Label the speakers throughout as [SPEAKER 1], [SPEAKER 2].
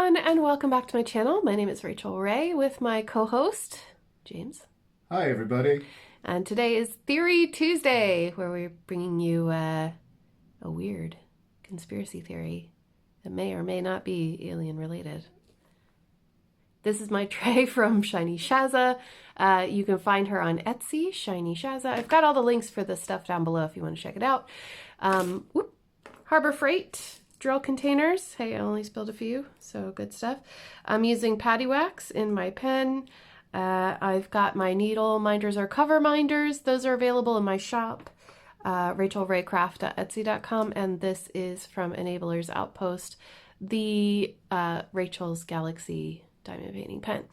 [SPEAKER 1] everyone, and welcome back to my channel. My name is RACHELRAE with my co-host, James.
[SPEAKER 2] Hi, everybody.
[SPEAKER 1] And today is Theory Tuesday, where we're bringing you a weird conspiracy theory that may or may not be alien related. This is my tray from Shiny Shazza. You can find her on Etsy, Shiny Shazza. I've got all the links for this stuff down below if you want to check it out. Harbor Freight drill containers. Hey, I only spilled a few, so good stuff. I'm using patty wax in my pen. I've got my needle minders or cover minders. Those are available in my shop, RACHELRAECraft.etsy.com, and this is from Enabler's Outpost, the Rachel's Galaxy diamond painting pen.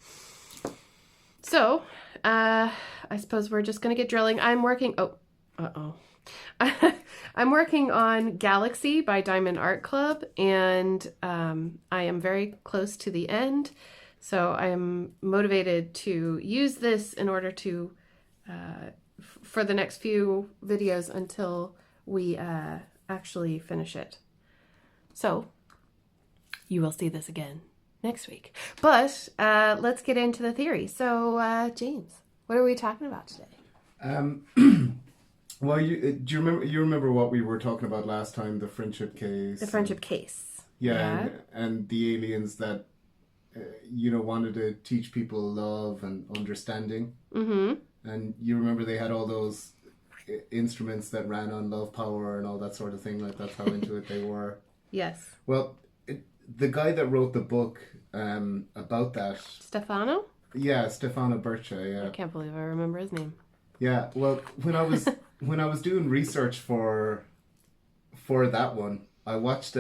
[SPEAKER 1] So, I suppose we're just going to get drilling. I'm working... I'm working on Galaxy by Diamond Art Club, and I am very close to the end, so I am motivated to use this in order to, for the next few videos until we actually finish it. So, you will see this again next week. But let's get into the theory. So, James, what are we talking about today?
[SPEAKER 2] Well, do you remember what we were talking about last time? The friendship case.
[SPEAKER 1] The friendship case.
[SPEAKER 2] Yeah. And the aliens that, wanted to teach people love and understanding. Mm-hmm. And you remember they had all those instruments that ran on love power and all that sort of thing. Like, that's how into it they were.
[SPEAKER 1] Yes.
[SPEAKER 2] Well, the guy that wrote the book about that...
[SPEAKER 1] Stefano?
[SPEAKER 2] Yeah, Stefano Bercha, yeah.
[SPEAKER 1] I can't believe I remember his name.
[SPEAKER 2] Yeah, well, when I was doing research for that one, I watched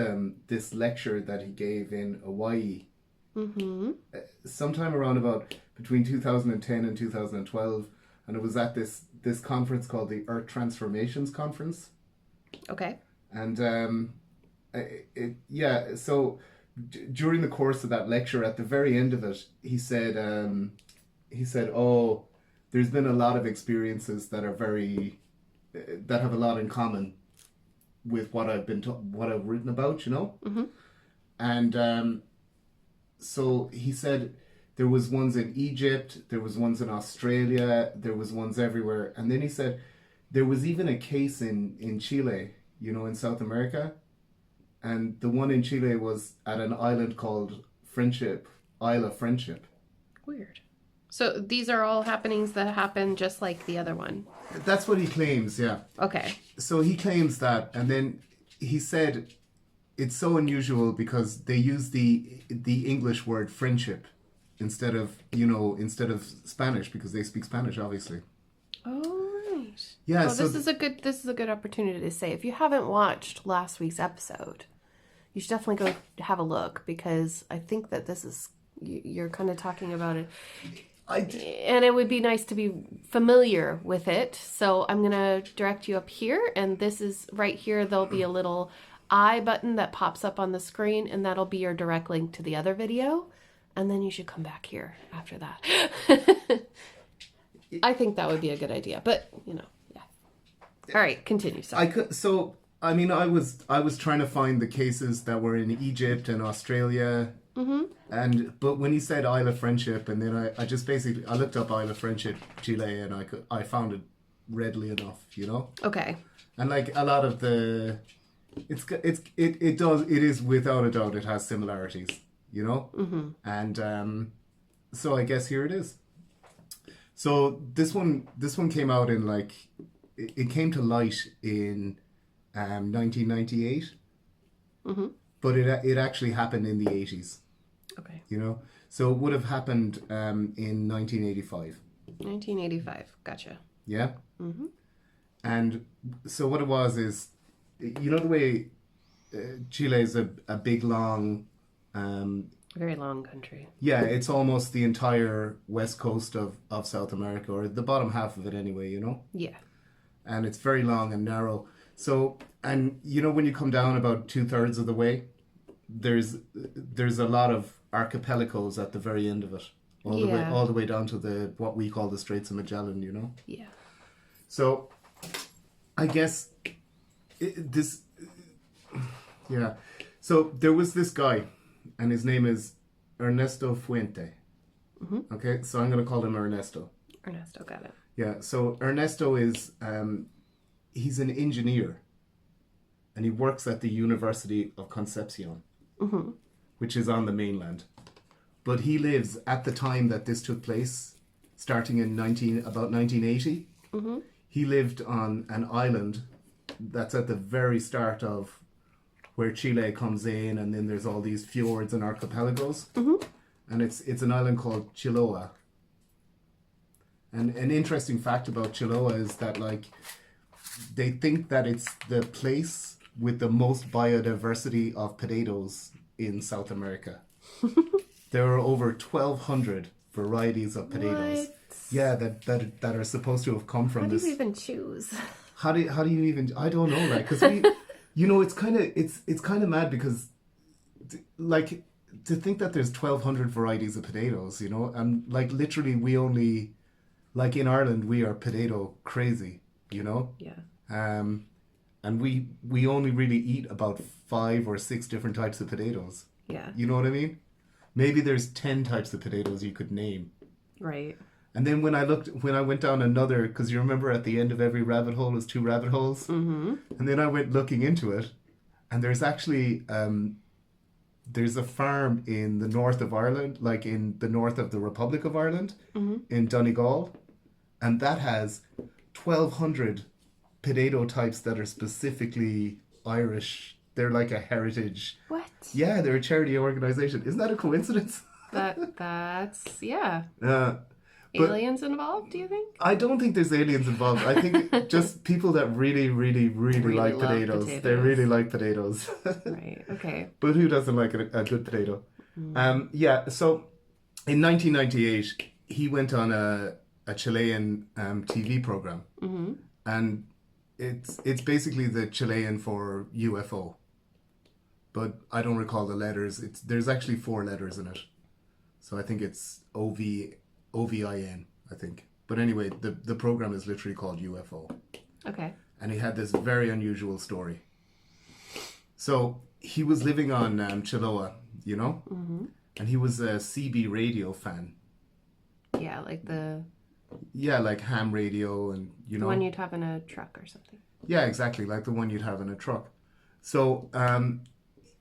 [SPEAKER 2] this lecture that he gave in Hawaii. Mm-hmm. Sometime around about between 2010 and 2012, and it was at this conference called the Earth Transformations Conference. Okay. And so during the course of that lecture, at the very end of it, he said, "Oh, there's been a lot of experiences that are that have a lot in common with what I've written about, Mm-hmm. And so he said there was ones in Egypt, there was ones in Australia, there was ones everywhere. And then he said there was even a case in Chile, in South America. And the one in Chile was at an island called Isle of Friendship.
[SPEAKER 1] Weird. So these are all happenings that happen just like the other one?
[SPEAKER 2] That's what he claims, yeah. Okay. So he claims that, and then he said it's so unusual because they use the English word friendship instead of Spanish, because they speak Spanish, obviously.
[SPEAKER 1] Oh, right.
[SPEAKER 2] Yeah.
[SPEAKER 1] Well, this is a good opportunity to say, if you haven't watched last week's episode, you should definitely go have a look, because I think that this is, you're kind of talking about it. And it would be nice to be familiar with it. So I'm going to direct you up here. And this is right here. There'll be a little I button that pops up on the screen. And that'll be your direct link to the other video. And then you should come back here after that. I think that would be a good idea. But, yeah. All right, continue. Sorry.
[SPEAKER 2] I was trying to find the cases that were in Egypt and Australia. Mm-hmm. But when he said Isle of Friendship, and then I just basically I looked up Isle of Friendship, Chile, and I found it readily enough, Okay. And like a lot of it is without a doubt, it has similarities, Mm-hmm. And so I guess here it is. So this one came out in it came to light in 1998. Mm-hmm. But it actually happened in the 80s. Okay. So it would have happened in 1985.
[SPEAKER 1] 1985, gotcha.
[SPEAKER 2] Yeah? Mm-hmm. And so what it was is, the way Chile is a big, long...
[SPEAKER 1] very long country.
[SPEAKER 2] Yeah, it's almost the entire west coast of South America, or the bottom half of it anyway, Yeah. And it's very long and narrow. So, and when you come down about 2/3 of the way, there's a lot of archipelagos at the very end of it, all the way down to what we call the Straits of Magellan, Yeah. So, I guess So there was this guy, and his name is Ernesto Fuente. Okay, so I'm going to call him Ernesto.
[SPEAKER 1] Ernesto, got it.
[SPEAKER 2] Yeah, so Ernesto is, he's an engineer, and he works at the University of Concepcion, which is on the mainland. But he lives, at the time that this took place, starting in about 1980, he lived on an island that's at the very start of where Chile comes in, and then there's all these fjords and archipelagos. And it's an island called Chiloa. And an interesting fact about Chiloa is that, like, they think that it's the place with the most biodiversity of potatoes in South America. There are over 1,200 varieties of potatoes.
[SPEAKER 1] What?
[SPEAKER 2] Yeah, that are supposed to have come from this.
[SPEAKER 1] How do you even choose?
[SPEAKER 2] How do you even? I don't know, like, because we, it's kind of mad because, like, to think that there's 1,200 varieties of potatoes, and like literally we only, like in Ireland, we are potato crazy,
[SPEAKER 1] Yeah.
[SPEAKER 2] And we only really eat about 5 or 6 different types of potatoes.
[SPEAKER 1] Yeah.
[SPEAKER 2] You know what I mean? Maybe there's 10 types of potatoes you could name.
[SPEAKER 1] Right.
[SPEAKER 2] And then when I went down another, because you remember at the end of every rabbit hole is 2 rabbit holes? Mm-hmm. And then I went looking into it, and there's actually, there's a farm in the north of Ireland, like in the north of the Republic of Ireland, in Donegal, and that has 1,200 potato types that are specifically Irish. They're like a heritage.
[SPEAKER 1] What?
[SPEAKER 2] Yeah, they're a charity organization. Isn't that a coincidence?
[SPEAKER 1] That's yeah.
[SPEAKER 2] But
[SPEAKER 1] Aliens involved, do you think?
[SPEAKER 2] I don't think there's aliens involved. I think just people that really, really, really like
[SPEAKER 1] love
[SPEAKER 2] potatoes. They really like potatoes.
[SPEAKER 1] Right, okay.
[SPEAKER 2] But who doesn't like a good potato? Yeah, so in 1998, he went on a Chilean TV program. And it's basically the Chilean for UFO. But I don't recall the letters. There's actually 4 letters in it. So I think it's OVIN, I think. But anyway, the program is literally called UFO.
[SPEAKER 1] Okay.
[SPEAKER 2] And he had this very unusual story. So he was living on Chiloa, and he was a CB radio fan.
[SPEAKER 1] Yeah, like the
[SPEAKER 2] Yeah, like ham radio and,
[SPEAKER 1] one you'd have in a truck or something.
[SPEAKER 2] Yeah, exactly, like the one you'd have in a truck. So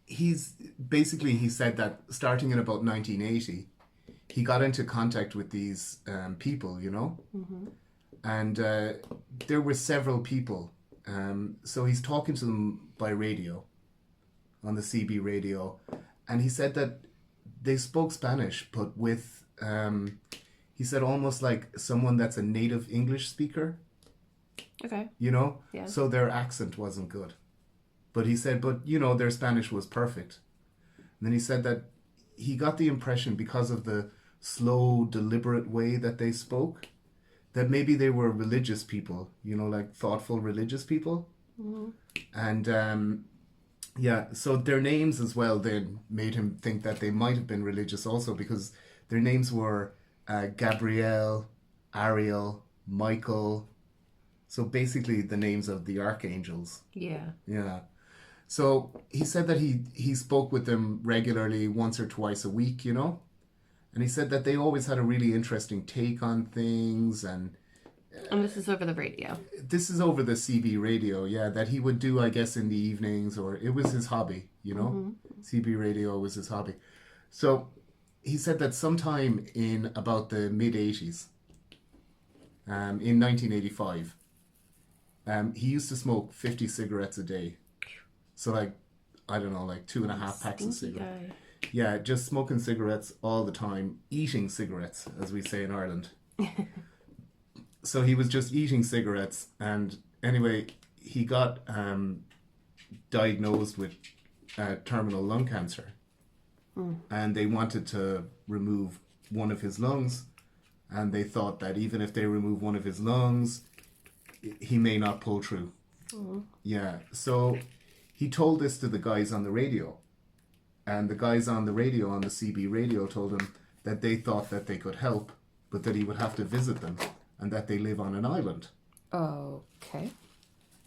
[SPEAKER 2] he said that starting in about 1980, he got into contact with these people, and there were several people. So he's talking to them by radio, on the CB radio, and he said that they spoke Spanish, but with, he said almost like someone that's a native English speaker.
[SPEAKER 1] Okay.
[SPEAKER 2] Yeah. So their accent wasn't good. But he said, their Spanish was perfect. And then he said that he got the impression, because of the slow, deliberate way that they spoke, that maybe they were religious people, like thoughtful religious people. And so their names as well then made him think that they might have been religious also, because their names were Gabriel, Ariel, Michael. So basically the names of the archangels.
[SPEAKER 1] Yeah.
[SPEAKER 2] Yeah. So he said that he spoke with them regularly, once or twice a week, and he said that they always had a really interesting take on things. And
[SPEAKER 1] this is over the radio.
[SPEAKER 2] This is over the CB radio, yeah, that he would do, I guess, in the evenings, or it was his hobby, CB radio was his hobby. So he said that sometime in about the mid-80s, in 1985, he used to smoke 50 cigarettes a day. So like, I don't know, like 2.5 packs of cigarettes. Yeah, just smoking cigarettes all the time, eating cigarettes, as we say in Ireland. So he was just eating cigarettes, and anyway, he got diagnosed with terminal lung cancer. And they wanted to remove one of his lungs, and they thought that even if they remove one of his lungs, he may not pull through. Yeah, so he told this to the guys on the radio, and the guys on the radio, on the CB radio, told him that they thought that they could help, but that he would have to visit them, and that they live on an island.
[SPEAKER 1] Okay.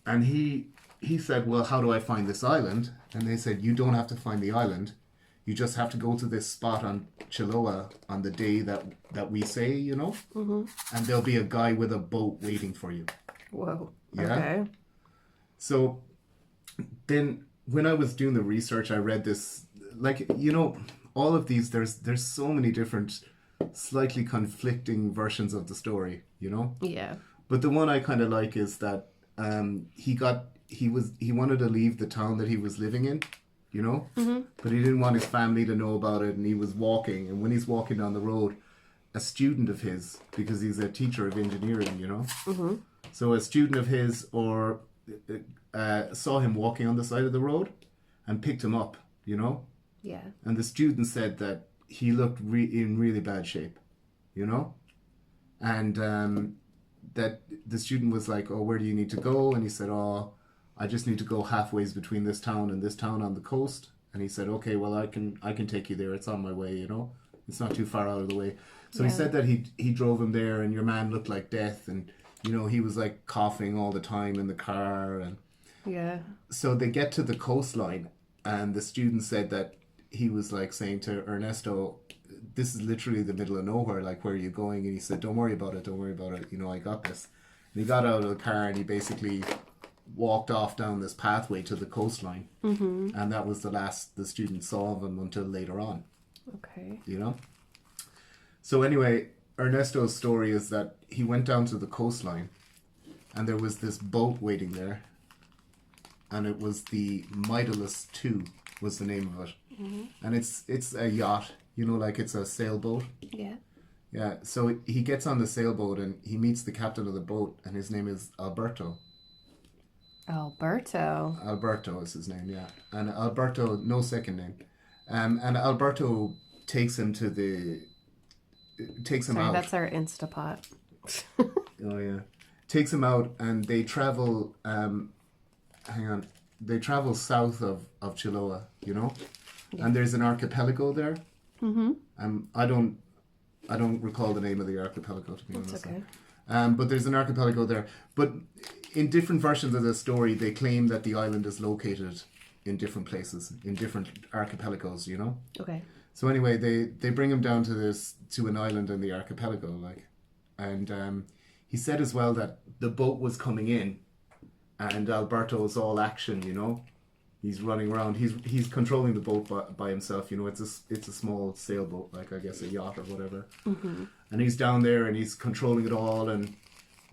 [SPEAKER 2] And he said, well, how do I find this island? And they said, you don't have to find the island. You just have to go to this spot on Chiloa on the day that we say, you know, and there'll be a guy with a boat waiting for you.
[SPEAKER 1] Whoa.
[SPEAKER 2] Yeah.
[SPEAKER 1] Okay.
[SPEAKER 2] So then when I was doing the research, I read this, like, you know, all of these, there's so many different slightly conflicting versions of the story, you know?
[SPEAKER 1] Yeah.
[SPEAKER 2] But the one I kind of like is that he wanted to leave the town that he was living in, you know? But he didn't want his family to know about it, and he was walking, and when he's walking down the road, a student of his, because he's a teacher of engineering, you know? So a student of his saw him walking on the side of the road and picked him up, you know?
[SPEAKER 1] Yeah.
[SPEAKER 2] And the student said that he looked in really bad shape, you know? And that the student was like, oh, where do you need to go? And he said, oh, I just need to go halfways between this town and this town on the coast. And he said, okay, well, I can take you there. It's on my way, you know? It's not too far out of the way. So he said that he drove him there, and your man looked like death, and, you know, he was like coughing all the time in the car. And
[SPEAKER 1] Yeah.
[SPEAKER 2] so they get to the coastline, and the student said that he was like saying to Ernesto, this is literally the middle of nowhere, like, where are you going? And he said, don't worry about it, you know, I got this. And he got out of the car, and he basically walked off down this pathway to the coastline. And that was the last the student saw of him until later on.
[SPEAKER 1] Okay.
[SPEAKER 2] You know? So anyway, Ernesto's story is that he went down to the coastline, and there was this boat waiting there, and it was the Midalis 2 was the name of it. And it's a yacht, you know, like it's a sailboat.
[SPEAKER 1] Yeah.
[SPEAKER 2] Yeah, so he gets on the sailboat, and he meets the captain of the boat, and his name is Alberto. Alberto is his name, yeah. And Alberto, no second name. And Alberto takes him out.
[SPEAKER 1] That's our Instapot.
[SPEAKER 2] Oh, yeah. Takes him out, and they travel, they travel south of Chiloa, you know? Yeah. And there's an archipelago there. I don't recall the name of the archipelago, to be honest.
[SPEAKER 1] That's okay.
[SPEAKER 2] But there's an archipelago there. But in different versions of the story, they claim that the island is located in different places, in different archipelagos, you know?
[SPEAKER 1] Okay.
[SPEAKER 2] So anyway, they bring him down to an island in the archipelago, like, and he said as well that the boat was coming in, and Alberto's all action, you know? He's running around. He's controlling the boat by himself, you know? It's a small sailboat, like, I guess a yacht or whatever. And he's down there, and he's controlling it all, and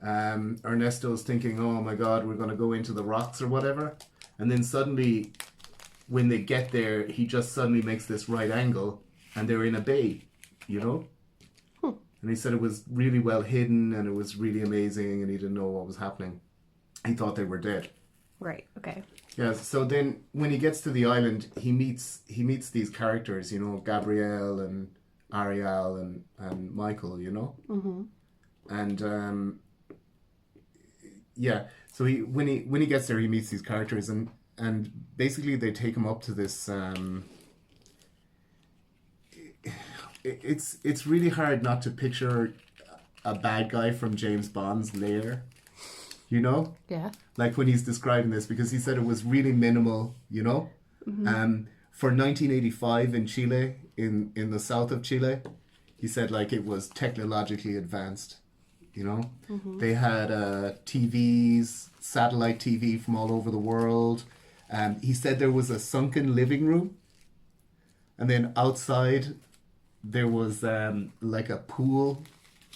[SPEAKER 2] Ernesto's thinking, oh my God, we're going to go into the rocks or whatever. And then suddenly, when they get there, he just suddenly makes this right angle, and they're in a bay, you know? And he said it was really well hidden, and it was really amazing, and he didn't know what was happening. He thought they were dead.
[SPEAKER 1] Right, okay.
[SPEAKER 2] Yeah, so then when he gets to the island, he meets these characters, you know, Gabrielle and Ariel and Michael, you know? And yeah, so when he gets there, he meets these characters, and basically they take him up to this it's really hard not to picture a bad guy from James Bond's lair, you know?
[SPEAKER 1] Yeah.
[SPEAKER 2] Like when he's describing this, because he said it was really minimal, you know? For 1985 in Chile, in the south of Chile, he said like it was technologically advanced, you know? They had TVs, satellite TV from all over the world. He said there was a sunken living room, and then outside there was like a pool,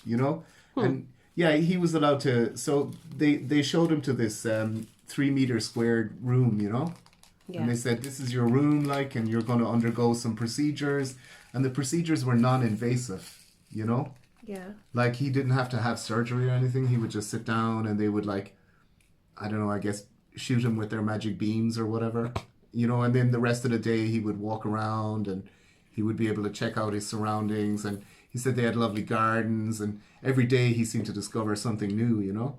[SPEAKER 2] you know? And yeah, he was allowed to, so they showed him to this 3 meter squared room, you know? Yeah. And they said, this is your room, like, and you're going to undergo some procedures. And the procedures were non-invasive, you know?
[SPEAKER 1] Yeah.
[SPEAKER 2] Like, he didn't have to have surgery or anything. He would just sit down, and they would, like, I don't know, I guess, shoot him with their magic beams or whatever, you know? And then the rest of the day, he would walk around, and he would be able to check out his surroundings. And he said they had lovely gardens, and every day he seemed to discover something new, you know?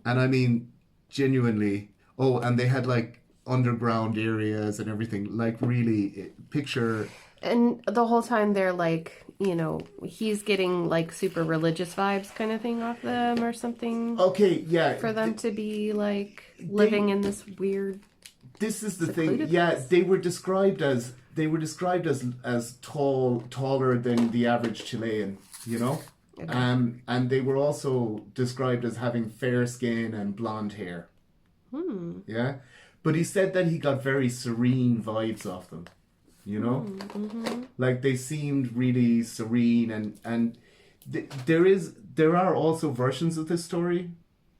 [SPEAKER 2] And I mean, genuinely, oh, and they had, like, underground areas and everything, like, really picture.
[SPEAKER 1] And the whole time they're like, you know, he's getting like super religious vibes kind of thing off them or something.
[SPEAKER 2] Okay, yeah.
[SPEAKER 1] For them to be like living in this weird
[SPEAKER 2] this is the thing.
[SPEAKER 1] secluded
[SPEAKER 2] Yeah,
[SPEAKER 1] place?
[SPEAKER 2] they were described as taller than the average Chilean, you know?
[SPEAKER 1] Okay.
[SPEAKER 2] And they were also described as having fair skin and blonde hair. Yeah? But he said that he got very serene vibes off them, you know? Like they seemed really serene and there are also versions of this story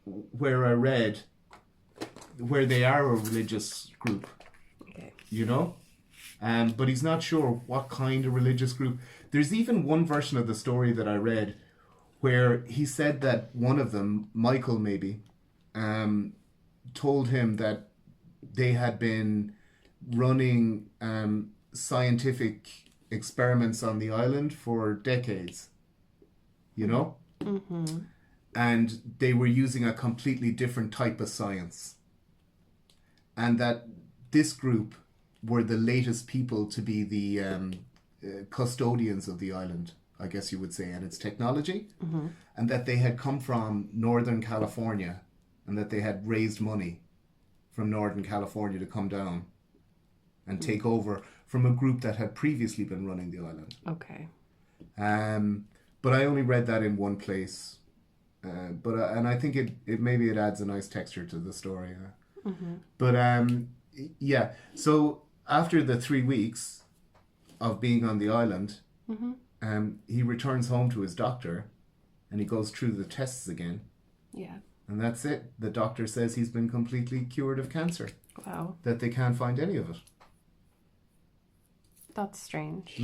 [SPEAKER 2] where I read where they are a religious group,
[SPEAKER 1] Okay.
[SPEAKER 2] you know? But he's not sure what kind of religious group. There's even one version of the story that I read where he said that one of them, Michael maybe, told him that they had been running scientific experiments on the island for decades, you know? And they were using a completely different type of science. And that this group were the latest people to be the custodians of the island, I guess you would say, and its technology. And that they had come from Northern California and that they had raised money from Northern California to come down and take over from a group that had previously been running the island.
[SPEAKER 1] Okay.
[SPEAKER 2] But I only read that in one place. And I think it maybe it adds a nice texture to the story. But yeah, so after the 3 weeks of being on the island, he returns home to his doctor and he goes through the tests again.
[SPEAKER 1] Yeah.
[SPEAKER 2] And that's it. The doctor says he's been completely cured of cancer.
[SPEAKER 1] Wow.
[SPEAKER 2] That they can't find any of it.
[SPEAKER 1] That's strange.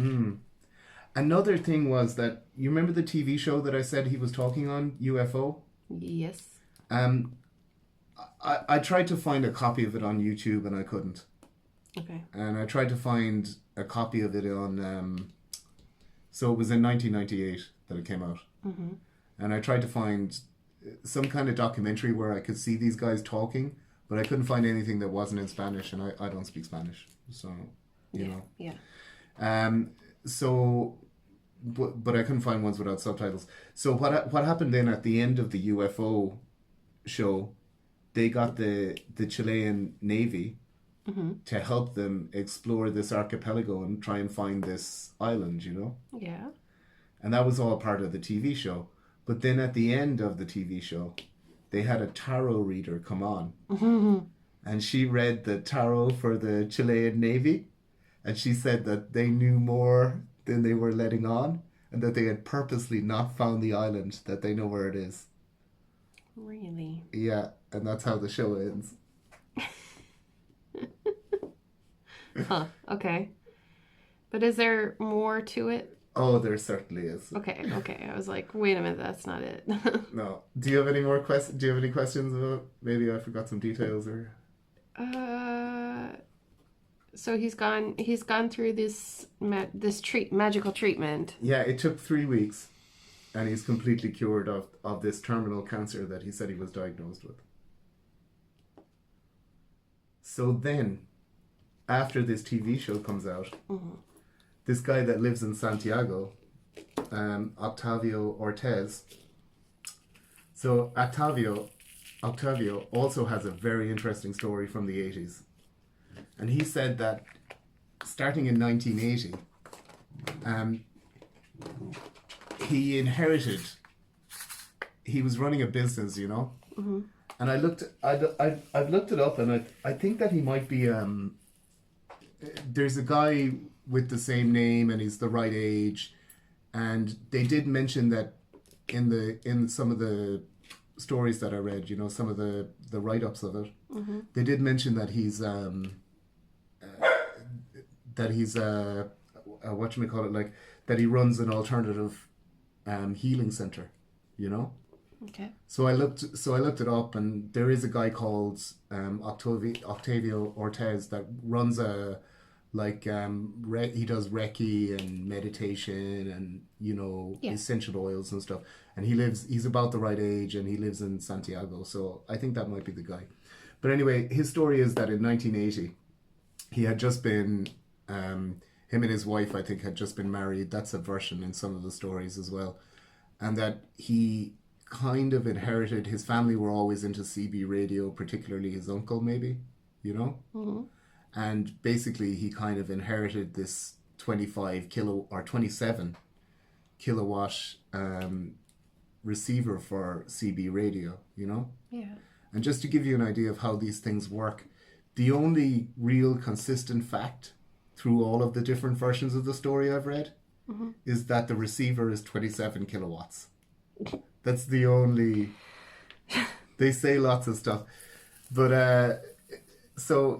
[SPEAKER 2] Another thing was that, you remember the TV show that I said he was talking on, UFO?
[SPEAKER 1] Yes.
[SPEAKER 2] I tried to find a copy of it on YouTube and I couldn't.
[SPEAKER 1] Okay.
[SPEAKER 2] And I tried to find a copy of it on... so it was in 1998 that it came out. And I tried to find some kind of documentary where I could see these guys talking, but I couldn't find anything that wasn't in Spanish, and I don't speak Spanish. So, you know.
[SPEAKER 1] Yeah.
[SPEAKER 2] So, but I couldn't find ones without subtitles. So what happened then at the end of the UFO show, they got the Chilean Navy to help them explore this archipelago and try and find this island, you know?
[SPEAKER 1] Yeah.
[SPEAKER 2] And that was all part of the TV show. But then at the end of the TV show, they had a tarot reader come on. And she read the tarot for the Chilean Navy. And she said that they knew more than they were letting on. And that they had purposely not found the island, that they know where it is.
[SPEAKER 1] Really?
[SPEAKER 2] Yeah, and that's how the show ends.
[SPEAKER 1] Huh. Okay. But is there more to it?
[SPEAKER 2] Oh, there certainly is.
[SPEAKER 1] Okay. I was like, wait a minute, that's not it.
[SPEAKER 2] No. Do you have any more questions? Do you have any questions about? Maybe I forgot some details or.
[SPEAKER 1] So he's gone through this magical treatment.
[SPEAKER 2] Yeah, it took 3 weeks, and he's completely cured of this terminal cancer that he said he was diagnosed with. So then, after this TV show comes out, this guy that lives in Santiago, Octavio Ortez. So Octavio also has a very interesting story from the 80s. And he said that starting in 1980, he was running a business, you know? And I've looked it up, and I think that he might be, there's a guy with the same name and he's the right age, and they did mention that in some of the stories that I read, you know, some of the write-ups of it, they did mention that he's whatchamacallit, like that he runs an alternative healing center, you know.
[SPEAKER 1] Okay.
[SPEAKER 2] So I looked it up, and there is a guy called Octavio Ortez that runs a he does Reiki and meditation and, you know, essential oils and stuff. And he's about the right age, and he lives in Santiago. So I think that might be the guy. But anyway, his story is that in 1980, he had just been, him and his wife, I think, had just been married. That's a version in some of the stories as well. And that he kind of inherited, his family were always into CB radio, particularly his uncle maybe. you know?
[SPEAKER 1] Mm-hmm.
[SPEAKER 2] And basically he kind of inherited this 27 kilowatt receiver for CB radio, you know?
[SPEAKER 1] Yeah.
[SPEAKER 2] And just to give you an idea of how these things work, the only real consistent fact through all of the different versions of the story I've read is that the receiver is 27 kilowatts. That's the only... They say lots of stuff. But, so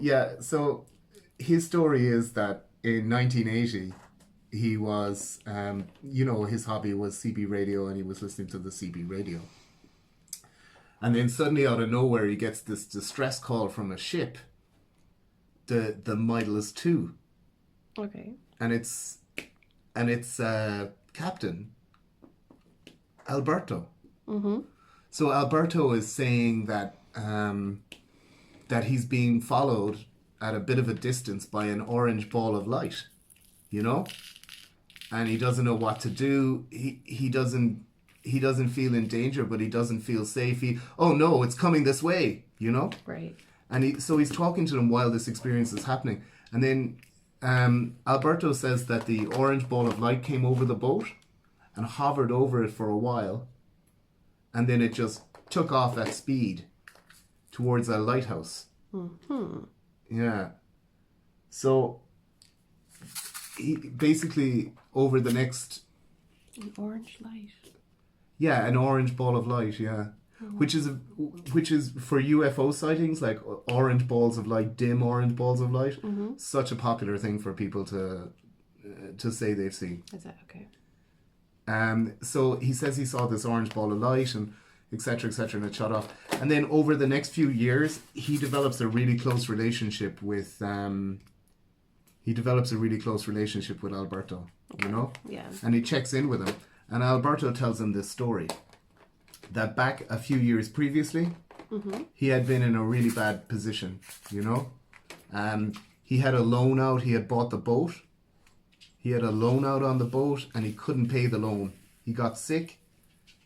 [SPEAKER 2] his story is that in 1980, he was, his hobby was CB radio, and he was listening to the CB radio. And then suddenly out of nowhere, he gets this distress call from a ship, the Midas II.
[SPEAKER 1] Okay.
[SPEAKER 2] And it's Captain Alberto.
[SPEAKER 1] Mm-hmm.
[SPEAKER 2] So Alberto is saying that that he's being followed at a bit of a distance by an orange ball of light, you know, and he doesn't know what to do. He doesn't feel in danger, but he doesn't feel safe. Oh no, it's coming this way, you know.
[SPEAKER 1] Right.
[SPEAKER 2] And he's talking to them while this experience is happening, and then Alberto says that the orange ball of light came over the boat and hovered over it for a while, and then it just took off at speed towards a lighthouse.
[SPEAKER 1] Mm-hmm.
[SPEAKER 2] Yeah. So he basically over the next...
[SPEAKER 1] An orange light.
[SPEAKER 2] Yeah, an orange ball of light, yeah. Which is for UFO sightings, like orange balls of light, dim orange balls of light, such a popular thing for people to say they've seen.
[SPEAKER 1] Is that okay?
[SPEAKER 2] So he says he saw this orange ball of light and etc., and it shut off. And then over the next few years, he develops a really close relationship with Alberto, you know?
[SPEAKER 1] Yeah.
[SPEAKER 2] And he checks in with him. And Alberto tells him this story, that back a few years previously, he had been in a really bad position, you know? He had a loan out, he had bought the boat. He had a loan out on the boat and he couldn't pay the loan. He got sick.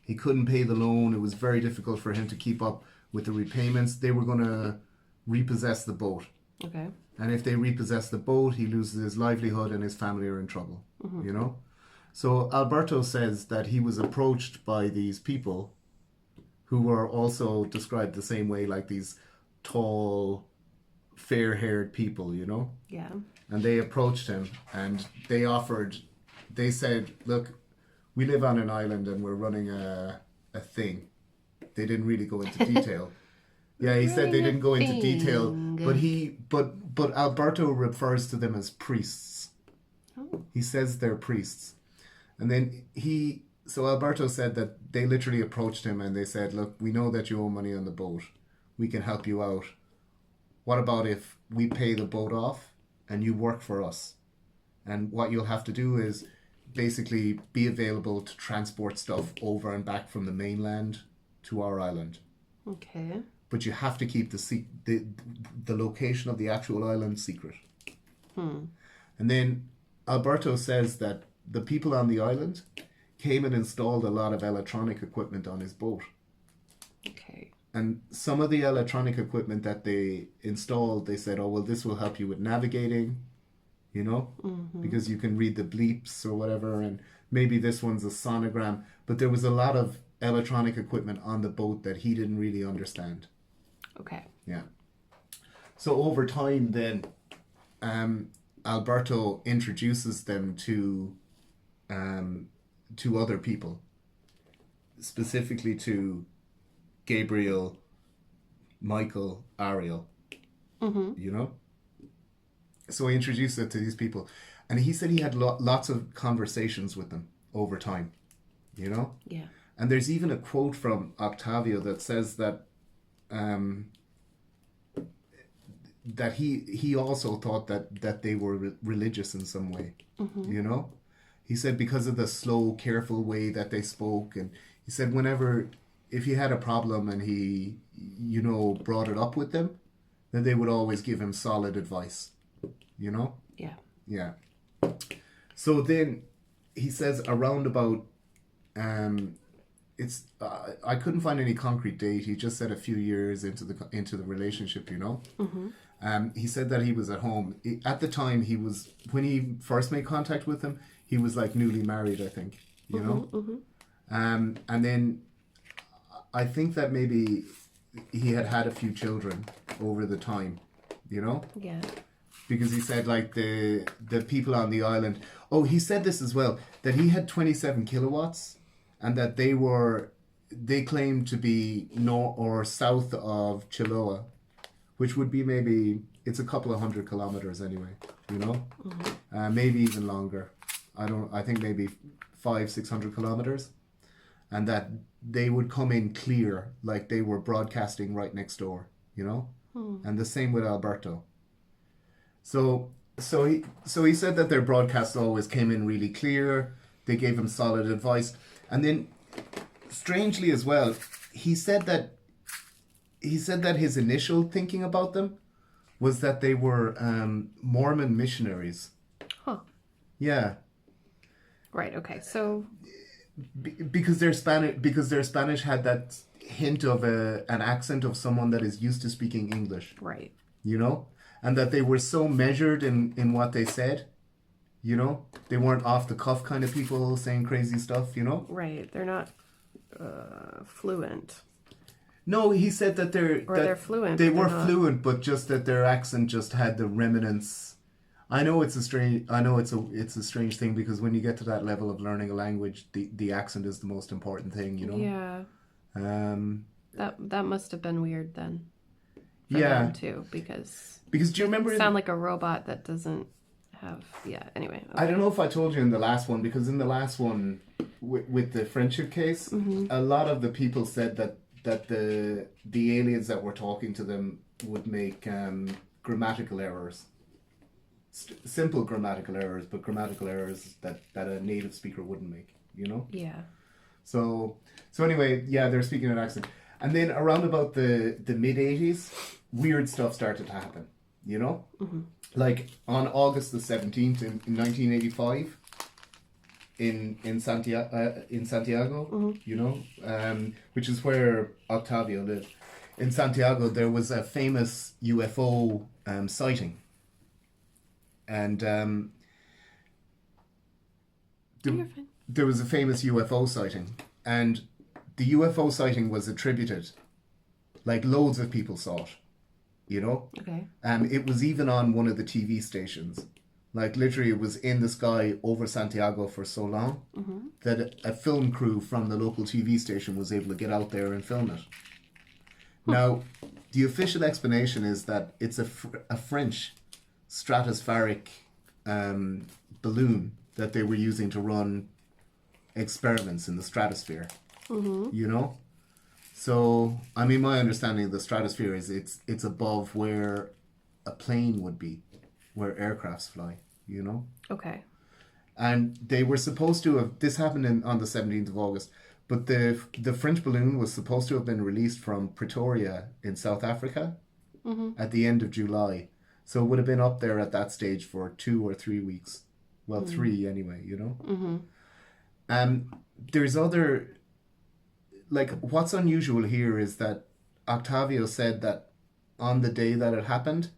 [SPEAKER 2] He couldn't pay the loan. It was very difficult for him to keep up with the repayments. They were going to repossess the boat.
[SPEAKER 1] Okay.
[SPEAKER 2] And if they repossess the boat, he loses his livelihood and his family are in trouble, you know? So Alberto says that he was approached by these people who were also described the same way, like these tall, fair-haired people, you know?
[SPEAKER 1] Yeah.
[SPEAKER 2] And they approached him and they said, look, we live on an island and we're running a thing. They didn't really go into detail. Yeah, he said they didn't go into detail, but Alberto refers to them as priests.
[SPEAKER 1] Oh.
[SPEAKER 2] He says they're priests. And then so Alberto said that they literally approached him and they said, look, we know that you owe money on the boat. We can help you out. What about if we pay the boat off and you work for us? And what you'll have to do is basically be available to transport stuff over and back from the mainland to our island.
[SPEAKER 1] Okay.
[SPEAKER 2] But you have to keep the location of the actual island secret. And then Alberto says that the people on the island came and installed a lot of electronic equipment on his boat.
[SPEAKER 1] Okay.
[SPEAKER 2] And some of the electronic equipment that they installed, they said, oh, well, this will help you with navigating, you know, because you can read the bleeps or whatever, and maybe this one's a sonogram. But there was a lot of electronic equipment on the boat that he didn't really understand.
[SPEAKER 1] Okay.
[SPEAKER 2] Yeah. So over time then, Alberto introduces them to other people, specifically to Gabriel, Michael, Ariel, you know? So he introduced it to these people. And he said he had lots of conversations with them over time, you know?
[SPEAKER 1] Yeah.
[SPEAKER 2] And there's even a quote from Octavio that says that that he also thought that they were religious in some way, you know? He said because of the slow, careful way that they spoke. And he said if he had a problem and he, you know, brought it up with them, then they would always give him solid advice, you know?
[SPEAKER 1] Yeah.
[SPEAKER 2] Yeah. So then he says around about it's I couldn't find any concrete date. He just said a few years into the relationship, you know. He said that he was at home at the time. He was, when he first made contact with him, he was like newly married, I think, you know. And then I think that maybe he had a few children over the time, you know.
[SPEAKER 1] Yeah.
[SPEAKER 2] Because he said like the people on the island. Oh, he said this as well, that he had 27 kilowatts, and that they claimed to be north or south of Chiloa, which would be maybe, it's a couple of 100 kilometers anyway, you know. Maybe even longer. I think maybe 500-600 kilometers, and that they would come in clear, like they were broadcasting right next door, you know. And the same with Alberto. So he said that their broadcasts always came in really clear. They gave him solid advice. And then, strangely as well, he said that his initial thinking about them was that they were Mormon missionaries.
[SPEAKER 1] Huh.
[SPEAKER 2] Yeah.
[SPEAKER 1] Right. Okay. So.
[SPEAKER 2] Because their Spanish had that hint of an accent of someone that is used to speaking English.
[SPEAKER 1] Right.
[SPEAKER 2] You know? And that they were so measured in what they said, you know? They weren't off the cuff kind of people saying crazy stuff, you know?
[SPEAKER 1] Right. They're not fluent.
[SPEAKER 2] No, he said that
[SPEAKER 1] they're fluent.
[SPEAKER 2] They were fluent, but just that their accent just had the remnants. I know it's a strange thing, because when you get to that level of learning a language, the accent is the most important thing, you know?
[SPEAKER 1] Yeah. That must have been weird then. For
[SPEAKER 2] yeah.
[SPEAKER 1] them too, because
[SPEAKER 2] do you remember?
[SPEAKER 1] Sound like a robot that doesn't have. Yeah. Anyway. Okay.
[SPEAKER 2] I don't know if I told you in the last one, because in the last one with the friendship case, a lot of the people said that the aliens that were talking to them would make grammatical errors. Simple grammatical errors, but grammatical errors that a native speaker wouldn't make, you know?
[SPEAKER 1] Yeah.
[SPEAKER 2] So anyway, yeah, they're speaking an accent. And then around about the mid-80s, weird stuff started to happen, you know? Like on August the 17th in 1985, in Santiago, you know, which is where Octavio lived. In Santiago, there was a famous UFO sighting. And there was a famous UFO sighting, and the UFO sighting was attributed, like loads of people saw it, you know?
[SPEAKER 1] Okay.
[SPEAKER 2] It was even on one of the TV stations. Like literally it was in the sky over Santiago for so long that a film crew from the local TV station was able to get out there and film it. Now, the official explanation is that it's a French stratospheric balloon that they were using to run experiments in the stratosphere. You know? So, I mean, my understanding of the stratosphere is it's above where a plane would be, where aircrafts fly, you know?
[SPEAKER 1] Okay.
[SPEAKER 2] And they were supposed to have, this happened on the 17th of August, but the French balloon was supposed to have been released from Pretoria in South Africa at the end of July. So it would have been up there at that stage for 2 or 3 weeks. Well, 3 anyway, you know? There's other... Like, what's unusual here is that Octavio said that on the day that it happened,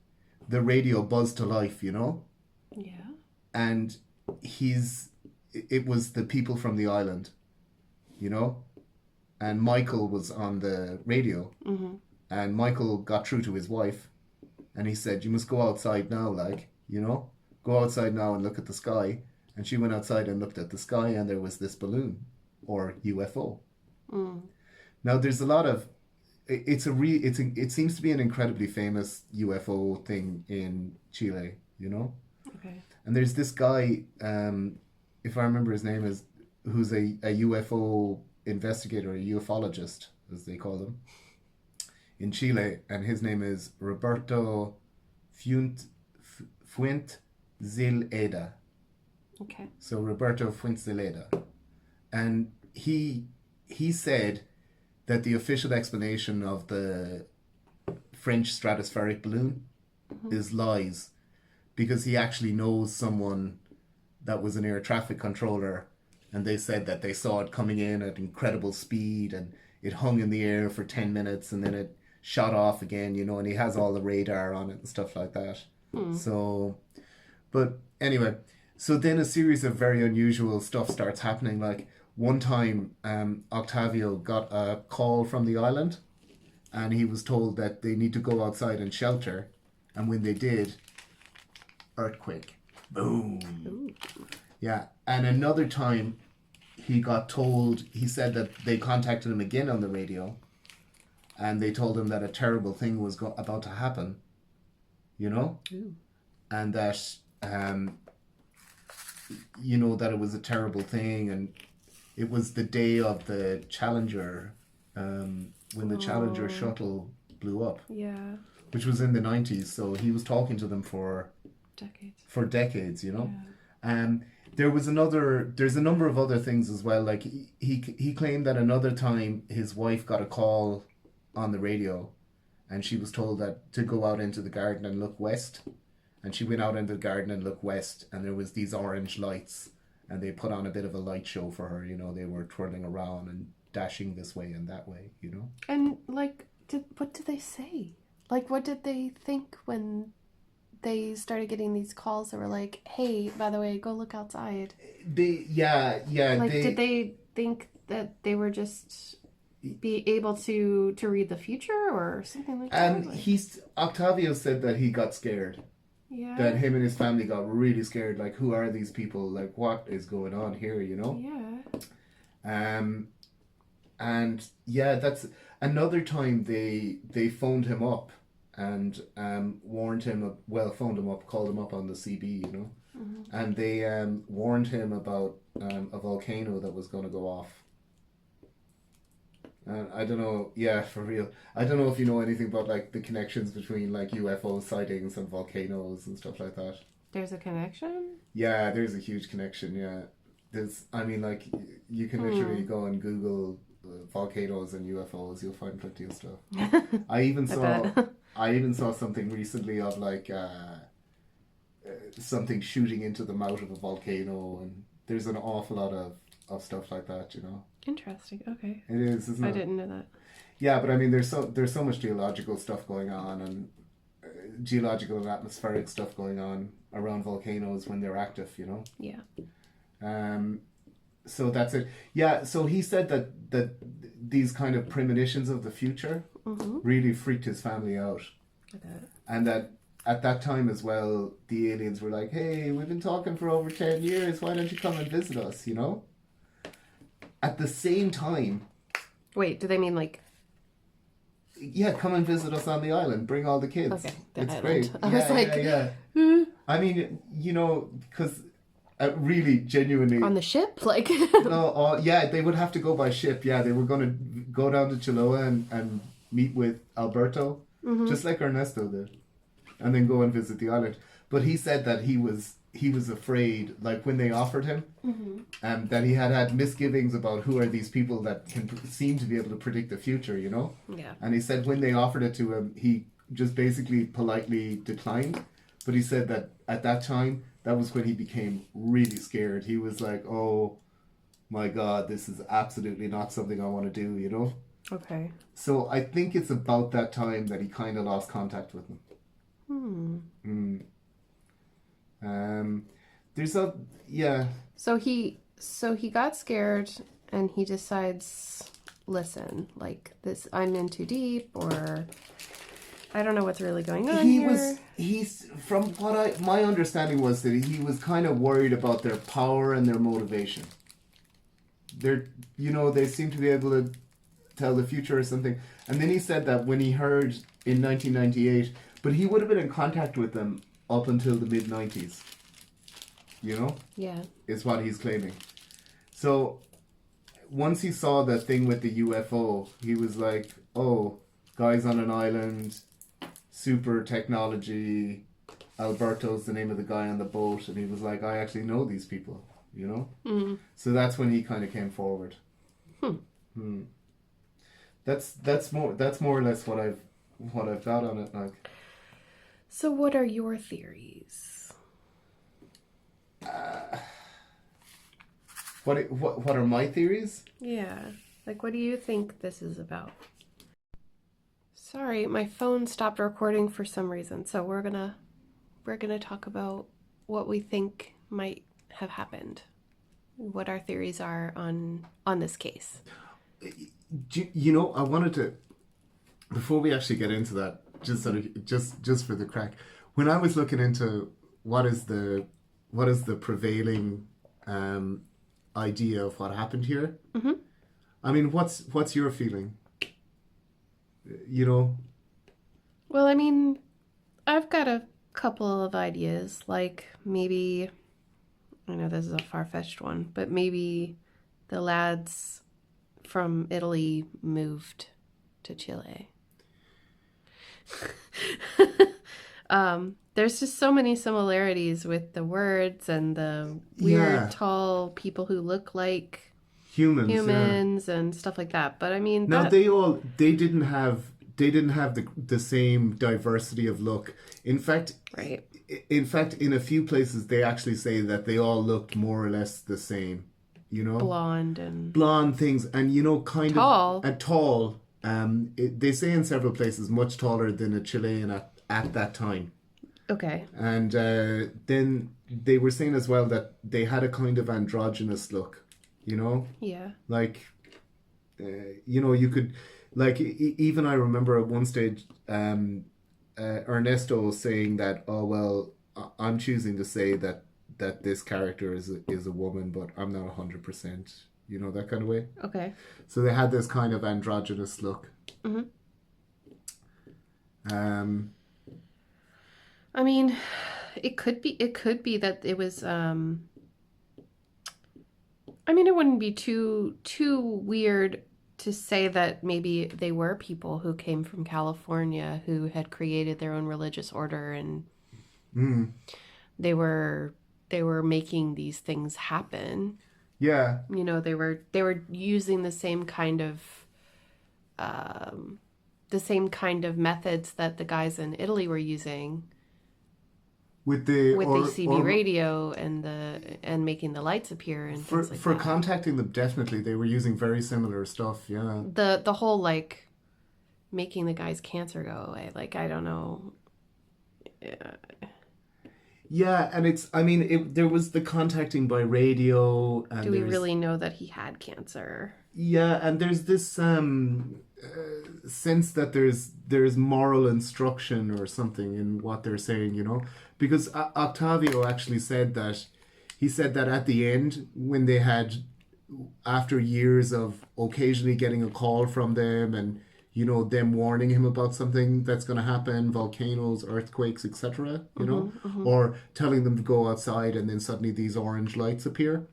[SPEAKER 2] the radio buzzed to life, you know?
[SPEAKER 1] Yeah.
[SPEAKER 2] And it was the people from the island, you know? And Michael was on the radio. And Michael got through to his wife. And he said, you must go outside now, like, you know? Go outside now and look at the sky. And she went outside and looked at the sky, and there was this balloon, or UFO. Now, there's a lot of... It seems to be an incredibly famous UFO thing in Chile, you know?
[SPEAKER 1] Okay.
[SPEAKER 2] And there's this guy, if I remember his name, who's a UFO investigator, a ufologist, as they call them, in Chile, and his name is Roberto Fuentzileda.
[SPEAKER 1] Okay.
[SPEAKER 2] So Roberto Fuentzileda. And he said that the official explanation of the French stratospheric balloon is lies, because he actually knows someone that was an air traffic controller, and they said that they saw it coming in at incredible speed, and it hung in the air for 10 minutes, and then it shot off again, and he has all the radar on it and stuff like that. So, but anyway, so then a series of very unusual stuff starts happening. Like one time, Octavio got a call from the island, and he was told that they need to go outside and shelter. And when they did, earthquake. Boom. Ooh. Yeah. And another time, he said that they contacted him again on the radio, and they told him that a terrible thing was about to happen, Ooh. And that, that it was a terrible thing, and it was the day of the Challenger, when the Challenger shuttle blew up.
[SPEAKER 1] Yeah.
[SPEAKER 2] Which was in the 90s, so he was talking to them for decades, Yeah. There's a number of other things as well. Like he claimed that another time his wife got a call on the radio, and she was told that to go out into the garden and look west, and she went out into the garden and looked west, and there was these orange lights, and they put on a bit of a light show for her. They were twirling around and dashing this way and that way.
[SPEAKER 1] And like, what did they say? Like, what did they think when they started getting these calls that were like, hey, by the way, go look outside?
[SPEAKER 2] Did
[SPEAKER 1] they think that they were just be able to read the future or something like that?
[SPEAKER 2] Octavio said that he got scared.
[SPEAKER 1] Yeah.
[SPEAKER 2] That him and his family got really scared. Like, who are these people? Like, what is going on here,
[SPEAKER 1] Yeah.
[SPEAKER 2] And yeah, that's another time they phoned him up and warned him. Phoned him up, called him up on the CB,
[SPEAKER 1] Mm-hmm.
[SPEAKER 2] and they warned him about a volcano that was going to go off. I don't know. Yeah, for real. I don't know if you know anything about like the connections between like UFO sightings and volcanoes and stuff like that.
[SPEAKER 1] There's a connection? Yeah,
[SPEAKER 2] there's a huge connection. Yeah, you can literally go and Google volcanoes and UFOs. You'll find plenty of stuff. I even saw something recently of like something shooting into the mouth of a volcano, and there's an awful lot of stuff like that.
[SPEAKER 1] Interesting. Okay.
[SPEAKER 2] It is, isn't it?
[SPEAKER 1] I didn't know that.
[SPEAKER 2] Yeah, but I mean, there's so much geological stuff going on, and geological and atmospheric stuff going on around volcanoes when they're active.
[SPEAKER 1] Yeah.
[SPEAKER 2] So that's it. Yeah. So he said that these kind of premonitions of the future really freaked his family out, and that at that time as well, the aliens were like, "Hey, we've been talking for over 10 years. Why don't you come and visit us?" At the same time...
[SPEAKER 1] Wait, do they mean like...
[SPEAKER 2] Yeah, come and visit us on the island. Bring all the kids.
[SPEAKER 1] Okay,
[SPEAKER 2] it's
[SPEAKER 1] island.
[SPEAKER 2] Great.
[SPEAKER 1] I was like...
[SPEAKER 2] Yeah. I mean, because really, genuinely...
[SPEAKER 1] On the ship? Like...
[SPEAKER 2] No, they would have to go by ship. Yeah, they were going to go down to Chiloa and meet with Alberto, just like Ernesto did, and then go and visit the island. But he said that he was afraid, like when they offered him, that he had misgivings about who are these people that can seem to be able to predict the future, Yeah. And he said when they offered it to him, he just basically politely declined. But he said that at that time, that was when he became really scared. He was like, oh my God, this is absolutely not something I want to do,
[SPEAKER 1] Okay. So
[SPEAKER 2] I think it's about that time that he kind of lost contact with them. So
[SPEAKER 1] he got scared, and he decides, listen, like this, I'm in too deep, or I don't know what's really going on here.
[SPEAKER 2] He's from what my understanding was that he was kind of worried about their power and their motivation. They seem to be able to tell the future or something. And then he said that when he heard in 1998, but he would have been in contact with them up until the mid-90s.
[SPEAKER 1] Yeah.
[SPEAKER 2] Is what he's claiming. So once he saw that thing with the UFO, he was like, oh, guys on an island, super technology, Alberto's the name of the guy on the boat, and he was like, I actually know these people, So that's when he kind of came forward. That's more or less what I've got on it, like.
[SPEAKER 1] So what are your theories?
[SPEAKER 2] What are my theories?
[SPEAKER 1] Yeah. Like, what do you think this is about? Sorry, my phone stopped recording for some reason, so we're gonna talk about what we think might have happened, what our theories are on this case.
[SPEAKER 2] You know, I wanted to, before we actually get into that, just for the crack, when I was looking into what is the prevailing idea of what happened here.
[SPEAKER 1] Mm-hmm.
[SPEAKER 2] I mean, what's your feeling? You know?
[SPEAKER 1] Well, I mean, I've got a couple of ideas. Like, maybe, I know this is a far-fetched one, but maybe the lads from Italy moved to Chile. There's just so many similarities with the words and the weird, tall people who look like humans and stuff like that. But I mean,
[SPEAKER 2] now they didn't have the same diversity of look. In fact,
[SPEAKER 1] right.
[SPEAKER 2] In fact, in a few places they actually say that they all looked more or less the same. You know, blonde things, and you know, kind
[SPEAKER 1] tall.
[SPEAKER 2] Of tall. They say in several places much taller than a Chilean at that time.
[SPEAKER 1] Okay.
[SPEAKER 2] And then they were saying as well that they had a kind of androgynous look, you know?
[SPEAKER 1] Yeah.
[SPEAKER 2] Like, you know, you could, like, even I remember at one stage, Ernesto saying that, oh, well, I'm choosing to say that this character is a woman, but I'm not 100%, you know, that kind of way.
[SPEAKER 1] Okay.
[SPEAKER 2] So they had this kind of androgynous look.
[SPEAKER 1] Mm-hmm. I mean, it could be that it was, I mean, it wouldn't be too weird to say that maybe they were people who came from California who had created their own religious order, and they were making these things happen.
[SPEAKER 2] Yeah.
[SPEAKER 1] You know, they were using the same kind of methods that the guys in Italy were using. With the CB radio and making the lights appear and things like that.
[SPEAKER 2] For contacting them, definitely they were using very similar stuff. Yeah.
[SPEAKER 1] The whole like making the guy's cancer go away. Like, I don't know.
[SPEAKER 2] Yeah, and it's, I mean, there was the contacting by radio. And
[SPEAKER 1] do we really know that he had cancer?
[SPEAKER 2] Yeah, and there's this sense that there's moral instruction or something in what they're saying, you know. Because Octavio actually said that, he said that at the end, when they had, after years of occasionally getting a call from them and, you know, them warning him about something that's going to happen, volcanoes, earthquakes, etc., you know, or telling them to go outside and then suddenly these orange lights appear.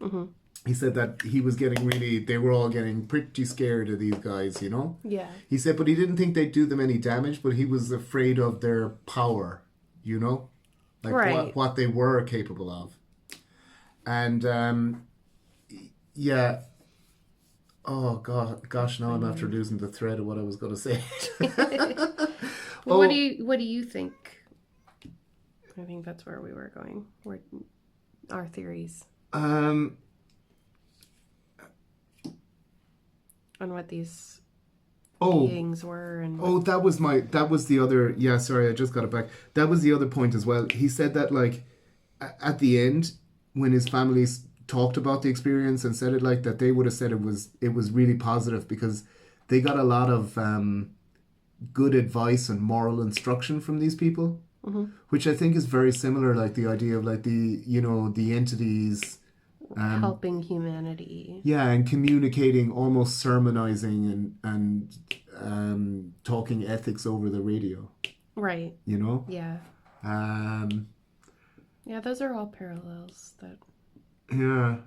[SPEAKER 2] He said that he was getting they were all getting pretty scared of these guys, you know?
[SPEAKER 1] Yeah.
[SPEAKER 2] He said, but he didn't think they'd do them any damage, but he was afraid of their power, you know? Like
[SPEAKER 1] right.
[SPEAKER 2] what they were capable of. And, yeah. Oh, gosh, now I'm after losing the thread of what I was going to say.
[SPEAKER 1] Well, what do you think? I think that's where we were going. Our theories. On what these beings were and
[SPEAKER 2] that was the other, yeah, sorry, I just got it back. That was the other point as well. He said that, like, at the end, when his family talked about the experience and said it like that, they would have said it was really positive because they got a lot of good advice and moral instruction from these people, which I think is very similar, like the idea of like the entities
[SPEAKER 1] helping humanity.
[SPEAKER 2] Yeah, and communicating, almost sermonizing and talking ethics over the radio.
[SPEAKER 1] Right.
[SPEAKER 2] You know?
[SPEAKER 1] Yeah. Yeah, those are all parallels that.
[SPEAKER 2] Yeah.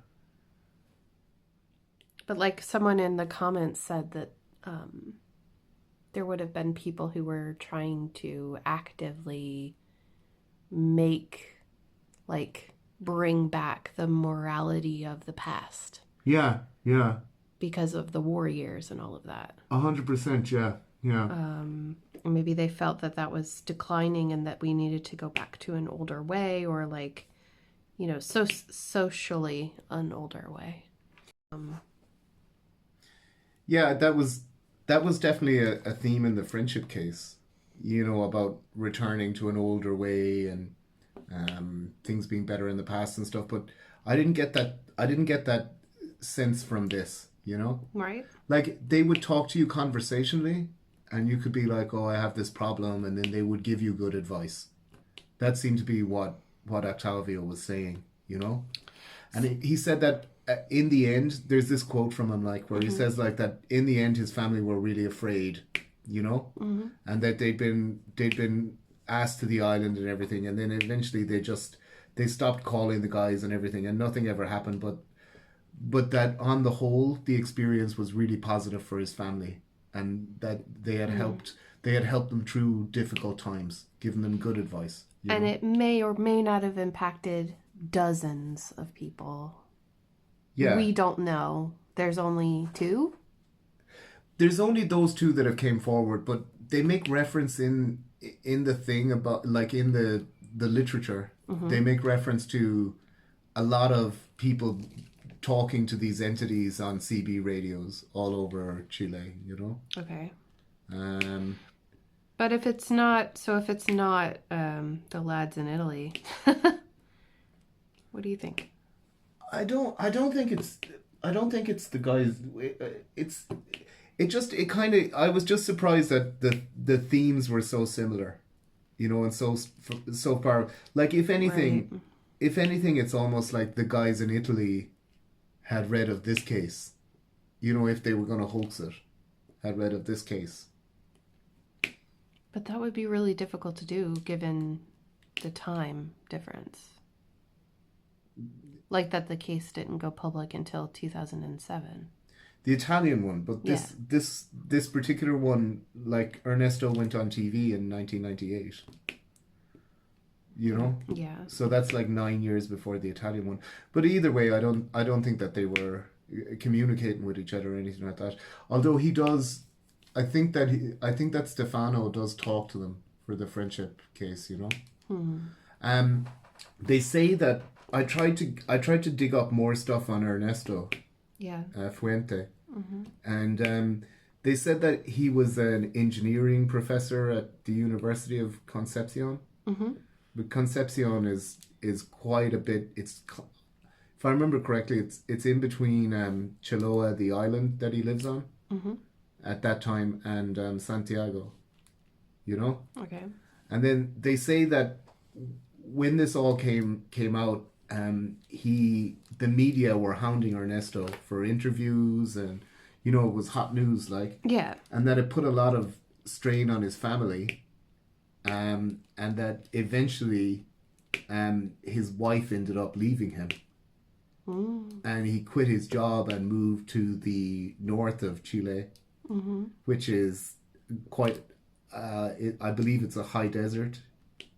[SPEAKER 1] But like someone in the comments said that there would have been people who were trying to actively bring back the morality of the past.
[SPEAKER 2] Yeah, yeah.
[SPEAKER 1] Because of the war years and all of that.
[SPEAKER 2] 100%, yeah, yeah.
[SPEAKER 1] Maybe they felt that was declining and that we needed to go back to an older way, or like, you know, socially an older way. Um,
[SPEAKER 2] Yeah, that was definitely a theme in the friendship case. You know, about returning to an older way and things being better in the past and stuff. But I didn't get that. I didn't get that sense from this. You know,
[SPEAKER 1] right?
[SPEAKER 2] like they would talk to you conversationally, and you could be like, "Oh, I have this problem," and then they would give you good advice. That seemed to be what Octavio was saying. You know, and he said that in the end, there's this quote from him, like where he says like that in the end, his family were really afraid, you know, and that they'd been asked to the island and everything, and then eventually they stopped calling the guys and everything, and nothing ever happened. But that on the whole, the experience was really positive for his family, and that they had helped them through difficult times, given them good advice. You
[SPEAKER 1] And
[SPEAKER 2] know?
[SPEAKER 1] it may or may not have impacted dozens of people.
[SPEAKER 2] Yeah,
[SPEAKER 1] We don't know. There's only two.
[SPEAKER 2] there's only those two that have came forward, but they make reference in the thing about like in the literature. They make reference to a lot of people talking to these entities on CB radios all over Chile. You know,
[SPEAKER 1] Okay.
[SPEAKER 2] um,
[SPEAKER 1] But if it's not, the lads in Italy, what do you think?
[SPEAKER 2] I don't think it's the guys. It's it kind of. I was just surprised that the themes were so similar, you know, and so far. Like
[SPEAKER 1] Right.
[SPEAKER 2] if anything, it's almost like the guys in Italy had read of this case. You know, if they were going to hoax it, had read of this case.
[SPEAKER 1] But that would be really difficult to do given the time difference. Like that the case didn't go public until 2007.
[SPEAKER 2] The Italian one, but this particular one, like Ernesto went on TV in 1998. You know,
[SPEAKER 1] Yeah.
[SPEAKER 2] so that's like 9 years before the Italian one. But either way, I don't think that they were communicating with each other or anything like that. Although he does, I think that Stefano does talk to them for the friendship case. You know, um, they say that I tried to dig up more stuff on Ernesto
[SPEAKER 1] Yeah.
[SPEAKER 2] Fuente, and they said that he was an engineering professor at the University of Concepcion. But Concepcion is quite a bit. If I remember correctly, it's in between Chiloa, the island that he lives on at that time, and Santiago. You know,
[SPEAKER 1] Okay.
[SPEAKER 2] and then they say that when this all came out, the media were hounding Ernesto for interviews, and you know it was hot news, like,
[SPEAKER 1] Yeah.
[SPEAKER 2] and that it put a lot of strain on his family, and that eventually, his wife ended up leaving him, and he quit his job and moved to the north of Chile, which is quite, I believe it's a high desert,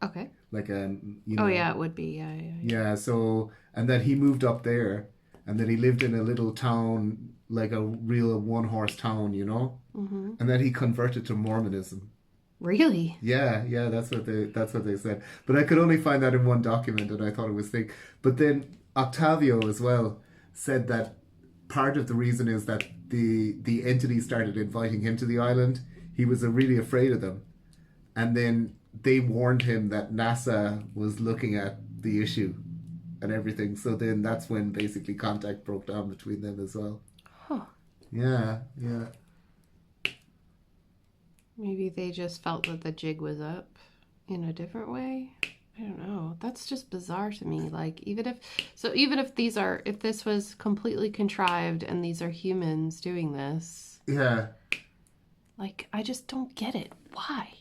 [SPEAKER 1] Okay.
[SPEAKER 2] like you
[SPEAKER 1] Oh
[SPEAKER 2] know,
[SPEAKER 1] yeah, it would be. Yeah.
[SPEAKER 2] yeah. So and that he moved up there, and that he lived in a little town, like a real one-horse town, you know, and that he converted to Mormonism.
[SPEAKER 1] Really?
[SPEAKER 2] Yeah, yeah, that's what they said. But I could only find that in one document, and I thought it was thick. But then Octavio as well said that part of the reason is that the entity started inviting him to the island. He was really afraid of them, and then they warned him that NASA was looking at the issue and everything. So then that's when basically contact broke down between them as well.
[SPEAKER 1] Huh.
[SPEAKER 2] Yeah, yeah.
[SPEAKER 1] Maybe they just felt that the jig was up in a different way. I don't know. That's just bizarre to me. Like even if if this was completely contrived and these are humans doing this,
[SPEAKER 2] Yeah.
[SPEAKER 1] like I just don't get it. Why?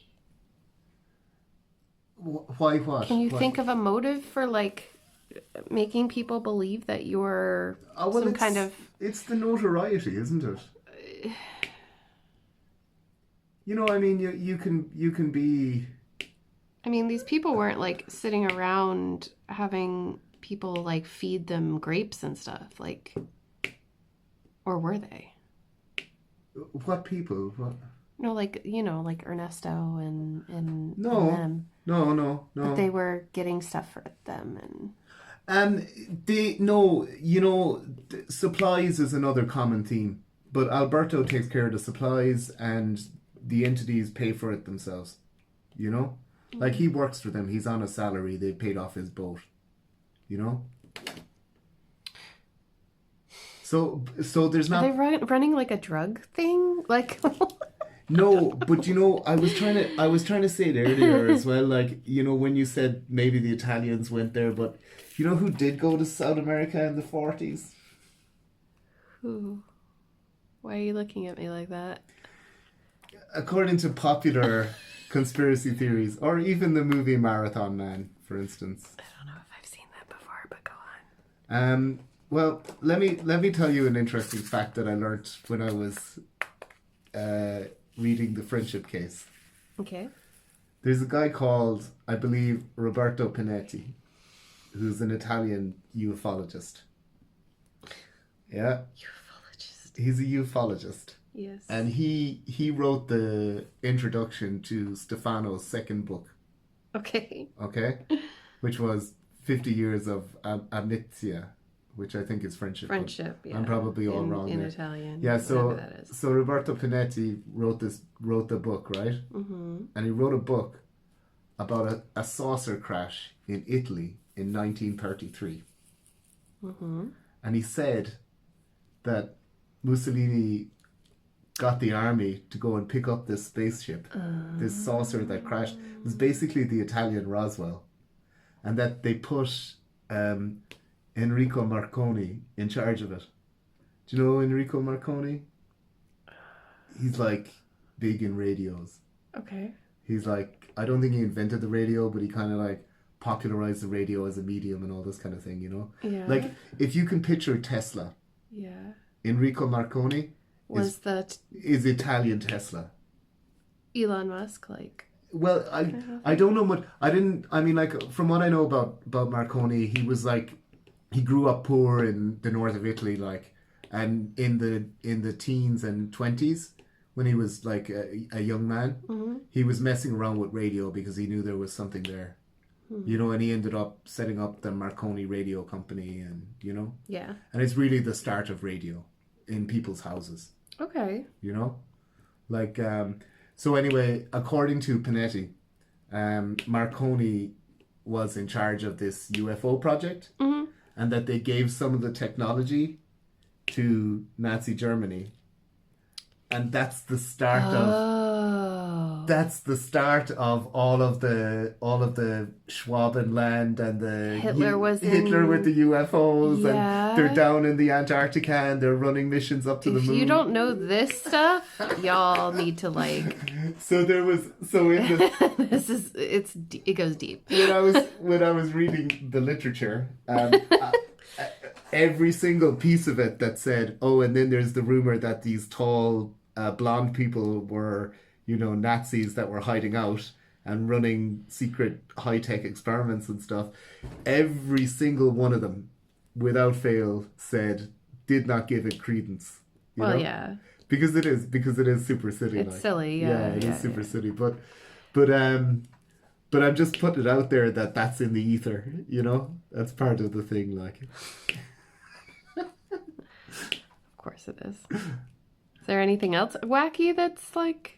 [SPEAKER 2] Why what?
[SPEAKER 1] Can you
[SPEAKER 2] Why?
[SPEAKER 1] think of a motive for like making people believe that you're some kind of
[SPEAKER 2] It's the notoriety, isn't it? You know, I mean, you can be.
[SPEAKER 1] I mean, these people weren't like sitting around having people like feed them grapes and stuff, like, or were they?
[SPEAKER 2] What people? What?
[SPEAKER 1] No, like like Ernesto and
[SPEAKER 2] No,
[SPEAKER 1] them.
[SPEAKER 2] no.
[SPEAKER 1] But they were getting stuff for them, and
[SPEAKER 2] Supplies is another common theme, but Alberto takes care of the supplies and the entities pay for it themselves. You know, like he works for them. He's on a salary. They paid off his boat. You know. So there's not.
[SPEAKER 1] Are they running like a drug thing? Like.
[SPEAKER 2] No, but I was trying to say it earlier as well. Like, when you said maybe the Italians went there, but you know who did go to South America in the 40s?
[SPEAKER 1] Who? Why are you looking at me like that?
[SPEAKER 2] According to popular conspiracy theories, or even the movie Marathon Man, for instance.
[SPEAKER 1] I don't know if I've seen that before, but go on.
[SPEAKER 2] Well, let me tell you an interesting fact that I learned when I was reading The Friendship Case.
[SPEAKER 1] Okay.
[SPEAKER 2] There's a guy called, I believe, Roberto Pinetti, who's an Italian ufologist. Yeah.
[SPEAKER 1] Ufologist.
[SPEAKER 2] He's a ufologist.
[SPEAKER 1] Yes.
[SPEAKER 2] And he wrote the introduction to Stefano's second book.
[SPEAKER 1] Okay.
[SPEAKER 2] Okay? Which was 50 Years of Amicizia, which I think is friendship.
[SPEAKER 1] Friendship, yeah.
[SPEAKER 2] I'm probably all wrong
[SPEAKER 1] in
[SPEAKER 2] there.
[SPEAKER 1] Italian.
[SPEAKER 2] Yeah, so
[SPEAKER 1] that is.
[SPEAKER 2] so Roberto Pinetti wrote the book, right?
[SPEAKER 1] Mm-hmm.
[SPEAKER 2] And he wrote a book about a saucer crash in Italy in 1933.
[SPEAKER 1] Mm-hmm.
[SPEAKER 2] And he said that Mussolini got the army to go and pick up this spaceship, this saucer that crashed. It was basically the Italian Roswell. And that they put Enrico Marconi in charge of it. Do you know Enrico Marconi? He's like big in radios.
[SPEAKER 1] Okay.
[SPEAKER 2] He's like, I don't think he invented the radio, but he kind of like popularized the radio as a medium and all this kind of thing,
[SPEAKER 1] Yeah.
[SPEAKER 2] Like, if you can picture Tesla,
[SPEAKER 1] Yeah.
[SPEAKER 2] Enrico Marconi
[SPEAKER 1] Was that
[SPEAKER 2] is Italian Tesla.
[SPEAKER 1] Elon Musk, like?
[SPEAKER 2] Well, I don't know much. Like, from what I know about Marconi, he was like, he grew up poor in the north of Italy, like, and in the teens and 20s, when he was like a young man, he was messing around with radio because he knew there was something there, and he ended up setting up the Marconi Radio Company, and
[SPEAKER 1] Yeah.
[SPEAKER 2] and it's really the start of radio in people's houses.
[SPEAKER 1] Okay.
[SPEAKER 2] Like, so anyway, according to Pinetti, Marconi was in charge of this UFO project, and that they gave some of the technology to Nazi Germany, and that's the start of all of the Schwabenland and the
[SPEAKER 1] Hitler
[SPEAKER 2] with the UFOs,
[SPEAKER 1] Yeah.
[SPEAKER 2] and they're down in the Antarctica and they're running missions up to the
[SPEAKER 1] If
[SPEAKER 2] moon.
[SPEAKER 1] you don't know this stuff, y'all need to like.
[SPEAKER 2] So in the
[SPEAKER 1] it goes deep.
[SPEAKER 2] when I was reading the literature, every single piece of it that said, oh, and then there's the rumor that these tall blonde people were, Nazis that were hiding out and running secret high-tech experiments and stuff. Every single one of them, without fail, did not give it credence.
[SPEAKER 1] Yeah.
[SPEAKER 2] Because it is super silly.
[SPEAKER 1] It's silly, yeah.
[SPEAKER 2] Yeah, it is super silly. But I'm just putting it out there that that's in the ether, That's part of the thing, like.
[SPEAKER 1] Of course it is. Is there anything else wacky that's like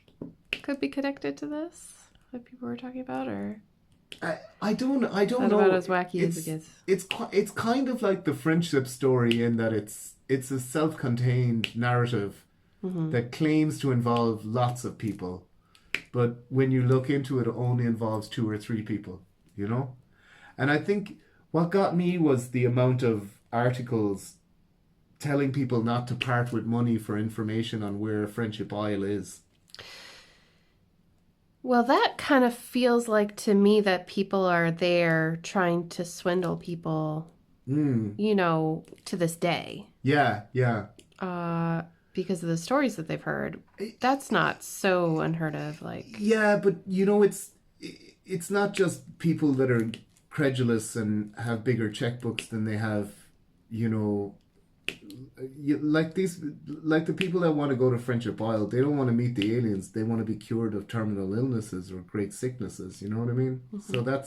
[SPEAKER 1] could be connected to this that people were talking about, or
[SPEAKER 2] I don't know.
[SPEAKER 1] about as wacky as it gets?
[SPEAKER 2] It's kind of like the friendship story in that it's a self-contained narrative that claims to involve lots of people, but when you look into it, it only involves 2 or 3 people. And I think what got me was the amount of articles telling people not to part with money for information on where Friendship Isle is.
[SPEAKER 1] Well, that kind of feels like to me that people are there trying to swindle people, to this day.
[SPEAKER 2] Yeah.
[SPEAKER 1] Because of the stories that they've heard. That's not so unheard of, like.
[SPEAKER 2] Yeah, but it's not just people that are credulous and have bigger checkbooks than they have, like the people that want to go to Friendship Isle, they don't want to meet the aliens. They want to be cured of terminal illnesses or great sicknesses. You know what I mean? So that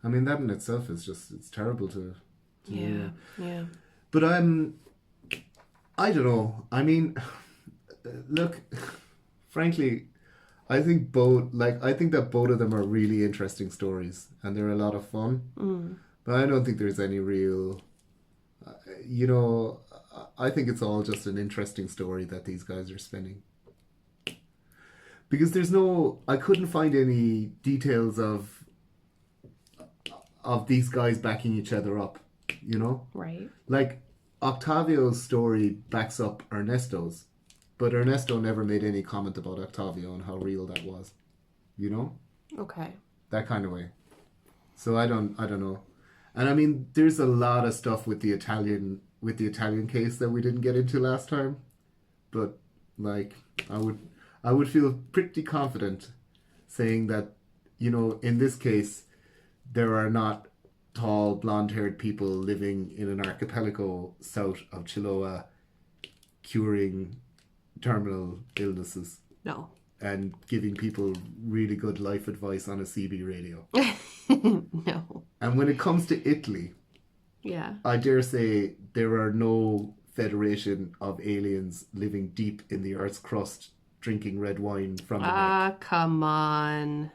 [SPEAKER 2] in itself is it's terrible to
[SPEAKER 1] Yeah.
[SPEAKER 2] But I don't know. I mean, look, frankly, I think that both of them are really interesting stories, and they're a lot of fun. But I don't think there's any real, I think it's all just an interesting story that these guys are spinning. Because I couldn't find any details of these guys backing each other up,
[SPEAKER 1] Right.
[SPEAKER 2] Like, Octavio's story backs up Ernesto's, but Ernesto never made any comment about Octavio and how real that was,
[SPEAKER 1] Okay.
[SPEAKER 2] That kind of way. So I don't know. And I mean, there's a lot of stuff with the Italian case that we didn't get into last time, but like I would feel pretty confident saying that, in this case, there are not tall, blonde-haired people living in an archipelago south of Chiloa curing terminal illnesses.
[SPEAKER 1] No.
[SPEAKER 2] And giving people really good life advice on a CB radio.
[SPEAKER 1] No.
[SPEAKER 2] And when it comes to Italy,
[SPEAKER 1] yeah,
[SPEAKER 2] I dare say there are no federation of aliens living deep in the Earth's crust drinking red wine from the neck.
[SPEAKER 1] Come on.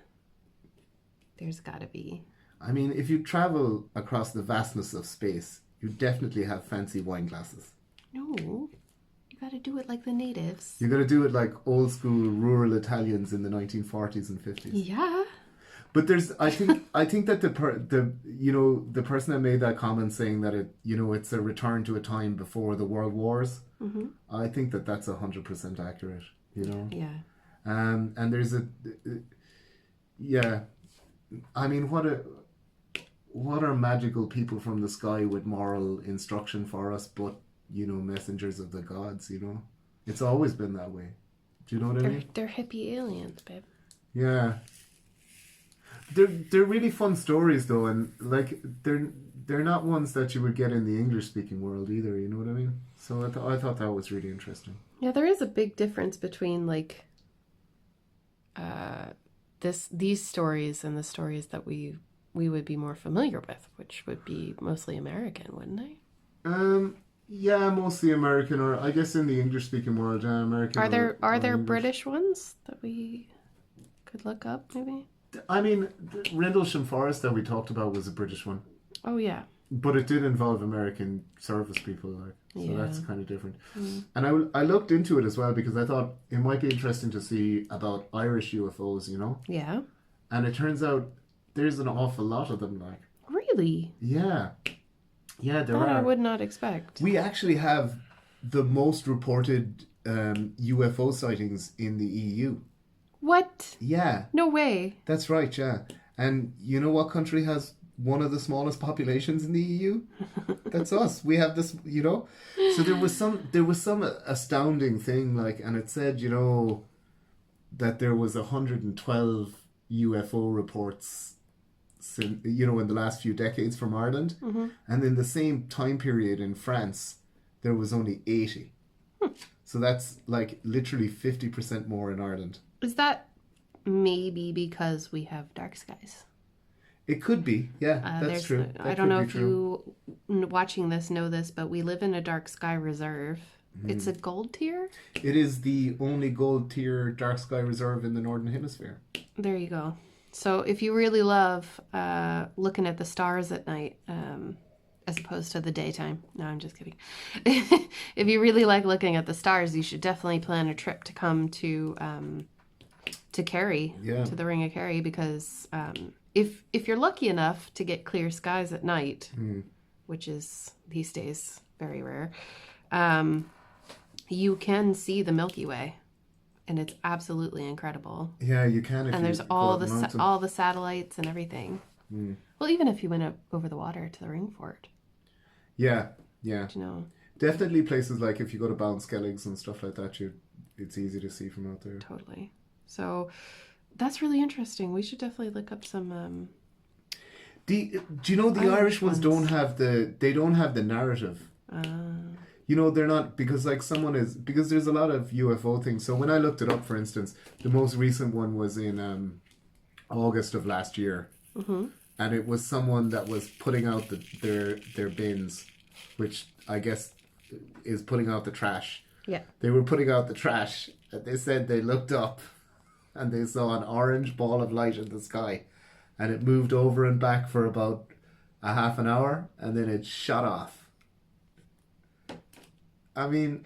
[SPEAKER 1] There's gotta be.
[SPEAKER 2] I mean, if you travel across the vastness of space, you definitely have fancy wine glasses.
[SPEAKER 1] No, you gotta do it like the natives.
[SPEAKER 2] You gotta do it like old school rural Italians in the 1940s and 50s.
[SPEAKER 1] Yeah.
[SPEAKER 2] But I think that the person that made that comment saying that it's a return to a time before the world wars. Mm-hmm. I think that that's 100% accurate.
[SPEAKER 1] Yeah.
[SPEAKER 2] And there's yeah. I mean, what are magical people from the sky with moral instruction for us, but messengers of the gods? It's always been that way. Do you know what I mean?
[SPEAKER 1] They're hippie aliens, babe.
[SPEAKER 2] Yeah. They're really fun stories though, and like they're not ones that you would get in the English speaking world either. You know what I mean? So I thought that was really interesting.
[SPEAKER 1] Yeah, there is a big difference between like these stories and the stories that we would be more familiar with, which would be mostly American, wouldn't they?
[SPEAKER 2] Yeah, mostly American, or I guess in the English speaking world, American.
[SPEAKER 1] Are there British ones that we could look up maybe?
[SPEAKER 2] I mean, Rendlesham Forest that we talked about was a British one.
[SPEAKER 1] Oh, yeah.
[SPEAKER 2] But it did involve American service people, so that's kind of different. And I looked into it as well because I thought it might be interesting to see about Irish UFOs,
[SPEAKER 1] Yeah.
[SPEAKER 2] And it turns out there's an awful lot of them,
[SPEAKER 1] Really?
[SPEAKER 2] Yeah. Yeah, there
[SPEAKER 1] That
[SPEAKER 2] are.
[SPEAKER 1] I would not expect.
[SPEAKER 2] We actually have the most reported UFO sightings in the EU.
[SPEAKER 1] What?
[SPEAKER 2] Yeah.
[SPEAKER 1] No way.
[SPEAKER 2] That's right, yeah. And you know what country has one of the smallest populations in the EU? That's us. We have this, So there was some astounding thing, and it said, that there was 112 UFO reports, in the last few decades from Ireland. Mm-hmm. And in the same time period in France, there was only 80. So that's literally 50% more in Ireland.
[SPEAKER 1] Is that maybe because we have dark skies?
[SPEAKER 2] It could be, yeah, that's true.
[SPEAKER 1] I don't know if you watching this know this, but we live in a dark sky reserve. It's a gold tier?
[SPEAKER 2] It is the only gold tier dark sky reserve in the Northern Hemisphere.
[SPEAKER 1] There you go. So if you really love looking at the stars at night, as opposed to the daytime. No, I'm just kidding. If you really like looking at the stars, you should definitely plan a trip to come to Kerry, to the Ring of Kerry, because if you're lucky enough to get clear skies at night, which is these days very rare, you can see the Milky Way, and it's absolutely incredible.
[SPEAKER 2] Yeah, you can.
[SPEAKER 1] And there's all the satellites and everything. Well, even if you went up over the water to the ring fort.
[SPEAKER 2] Yeah. Definitely places like if you go to Ballinskelligs and stuff like that, it's easy to see from out there.
[SPEAKER 1] Totally. So that's really interesting. We should definitely look up some.
[SPEAKER 2] Do you know the Irish ones don't have the narrative? They're not, because because there's a lot of UFO things. So when I looked it up, for instance, the most recent one was in August of last year. Mm-hmm. and it was someone that was putting out their bins, which I guess is putting out the trash.
[SPEAKER 1] Yeah.
[SPEAKER 2] They were putting out the trash, and they said they looked up and they saw an orange ball of light in the sky, and it moved over and back for about a half an hour, and then it shut off. I mean,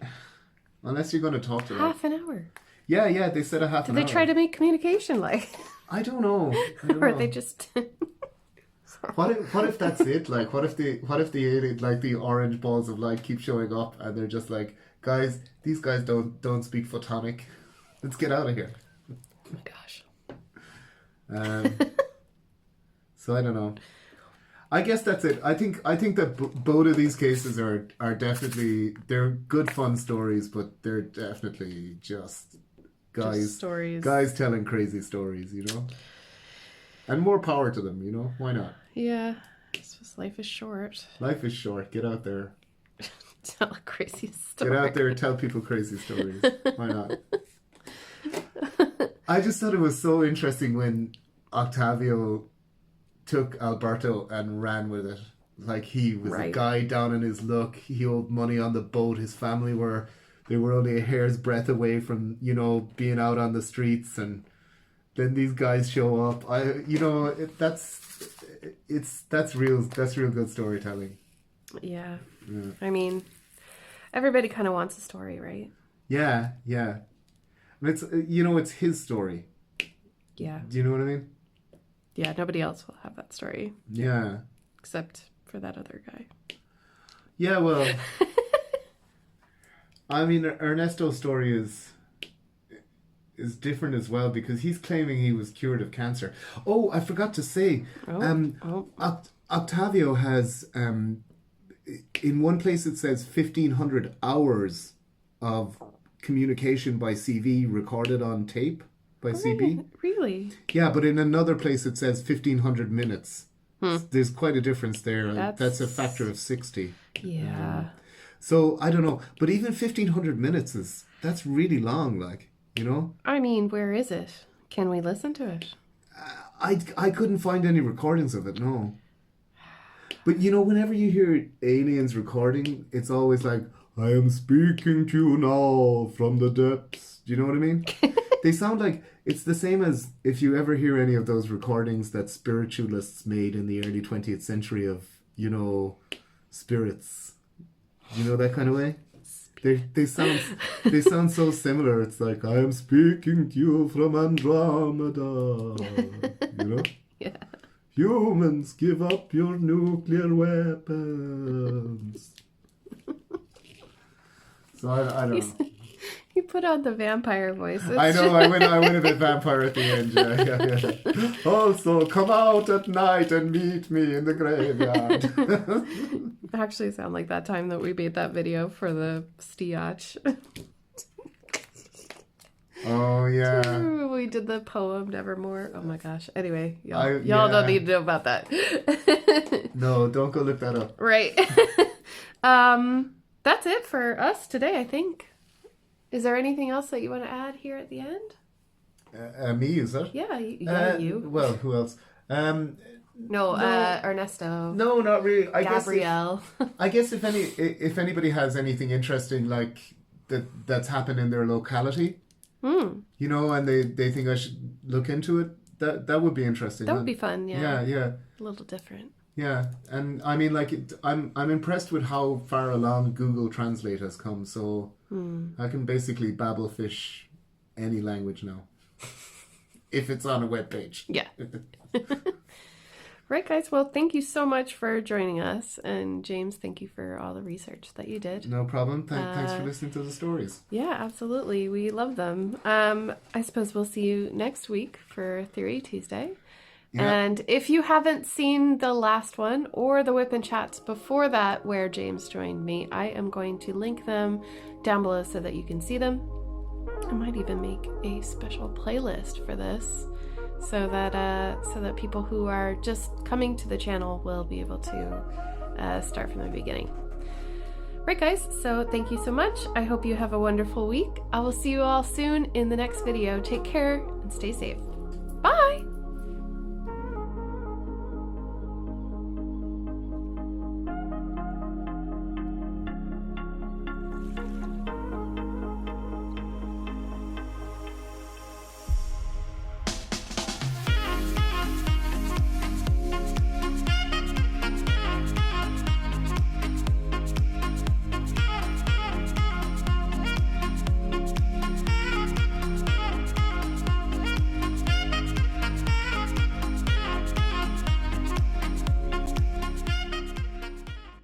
[SPEAKER 2] unless you're going to talk to them.
[SPEAKER 1] Half an hour.
[SPEAKER 2] Yeah, they said a half an hour.
[SPEAKER 1] Did they try to make communication like?
[SPEAKER 2] I don't know.
[SPEAKER 1] Or they just...
[SPEAKER 2] What if that's it? Like, what if the alien, like the orange balls of light keep showing up, and they're just like, guys, these guys don't speak photonic. Let's get out of here.
[SPEAKER 1] Oh my gosh.
[SPEAKER 2] So I don't know. I guess that's it. I think that both of these cases are definitely, they're good fun stories, but they're definitely just guys telling crazy stories, you know. And more power to them, you know. Why not?
[SPEAKER 1] Yeah. Life is short.
[SPEAKER 2] Life is short. Get out there.
[SPEAKER 1] Tell a crazy story.
[SPEAKER 2] Get out there and tell people crazy stories. Why not? I just thought it was so interesting when Octavio took Alberto and ran with it. Like, he was a guy down in his luck. He owed money on the boat. His family were only a hair's breadth away from, you know, being out on the streets, and then these guys show up. That's real good storytelling.
[SPEAKER 1] Yeah. I mean, everybody kind of wants a story, right?
[SPEAKER 2] Yeah. And it's, you know, it's his story.
[SPEAKER 1] Yeah.
[SPEAKER 2] Do you know what I mean?
[SPEAKER 1] Yeah, nobody else will have that story.
[SPEAKER 2] Yeah.
[SPEAKER 1] Except for that other guy.
[SPEAKER 2] Yeah, well, I mean, Ernesto's story is different as well, because he's claiming he was cured of cancer. Oh, I forgot to say, Octavio has, in one place it says 1,500 hours of communication by CV recorded on tape by CB.
[SPEAKER 1] Really?
[SPEAKER 2] Yeah, but in another place it says 1,500 minutes. There's quite a difference there. That's a factor of 60.
[SPEAKER 1] Yeah.
[SPEAKER 2] So, I don't know. But even 1,500 minutes that's really long, like, you know?
[SPEAKER 1] I mean, where is it? Can we listen to it?
[SPEAKER 2] I couldn't find any recordings of it, no. But, you know, whenever you hear aliens recording, it's always like, I am speaking to you now from the depths. Do you know what I mean? They sound like, it's the same as if you ever hear any of those recordings that spiritualists made in the early 20th century of, you know, spirits. You know, that kind of way? They sound so similar. It's like, I am speaking to you from Andromeda. You know?
[SPEAKER 1] Yeah.
[SPEAKER 2] Humans, give up your nuclear weapons. So I don't know.
[SPEAKER 1] You put on the vampire voice.
[SPEAKER 2] I know, I went a bit vampire at the end. Yeah. Also, come out at night and meet me in the graveyard.
[SPEAKER 1] Actually sound like that time that we made that video for the Stiach.
[SPEAKER 2] Oh, yeah.
[SPEAKER 1] We did the poem Nevermore. Oh my gosh. Anyway, y'all don't need to know about that.
[SPEAKER 2] No, don't go look that up.
[SPEAKER 1] Right. That's it for us today, I think. Is there anything else that you want to add here at the end?
[SPEAKER 2] Me, is it?
[SPEAKER 1] Yeah, you.
[SPEAKER 2] Well, who else?
[SPEAKER 1] No, Ernesto.
[SPEAKER 2] No, not really.
[SPEAKER 1] Gabrielle.
[SPEAKER 2] I guess if anybody has anything interesting like that's happened in their locality, you know, and they think I should look into it, that would be interesting.
[SPEAKER 1] That would be fun. Yeah.
[SPEAKER 2] Yeah.
[SPEAKER 1] A little different.
[SPEAKER 2] Yeah, and I mean, like, I'm impressed with how far along Google Translate has come. So I can basically babble fish any language now, if it's on a web page.
[SPEAKER 1] Yeah. Right, guys. Well, thank you so much for joining us, and James, thank you for all the research that you did.
[SPEAKER 2] No problem. Thanks for listening to the stories.
[SPEAKER 1] Yeah, absolutely. We love them. I suppose we'll see you next week for Theory Tuesday. Yeah. And if you haven't seen the last one or the Whip and Chats before that where James joined me, I am going to link them down below so that you can see them. I might even make a special playlist for this so that people who are just coming to the channel will be able to start from the beginning. Right, guys, so thank you so much. I hope you have a wonderful week. I will see you all soon in the next video. Take care and stay safe.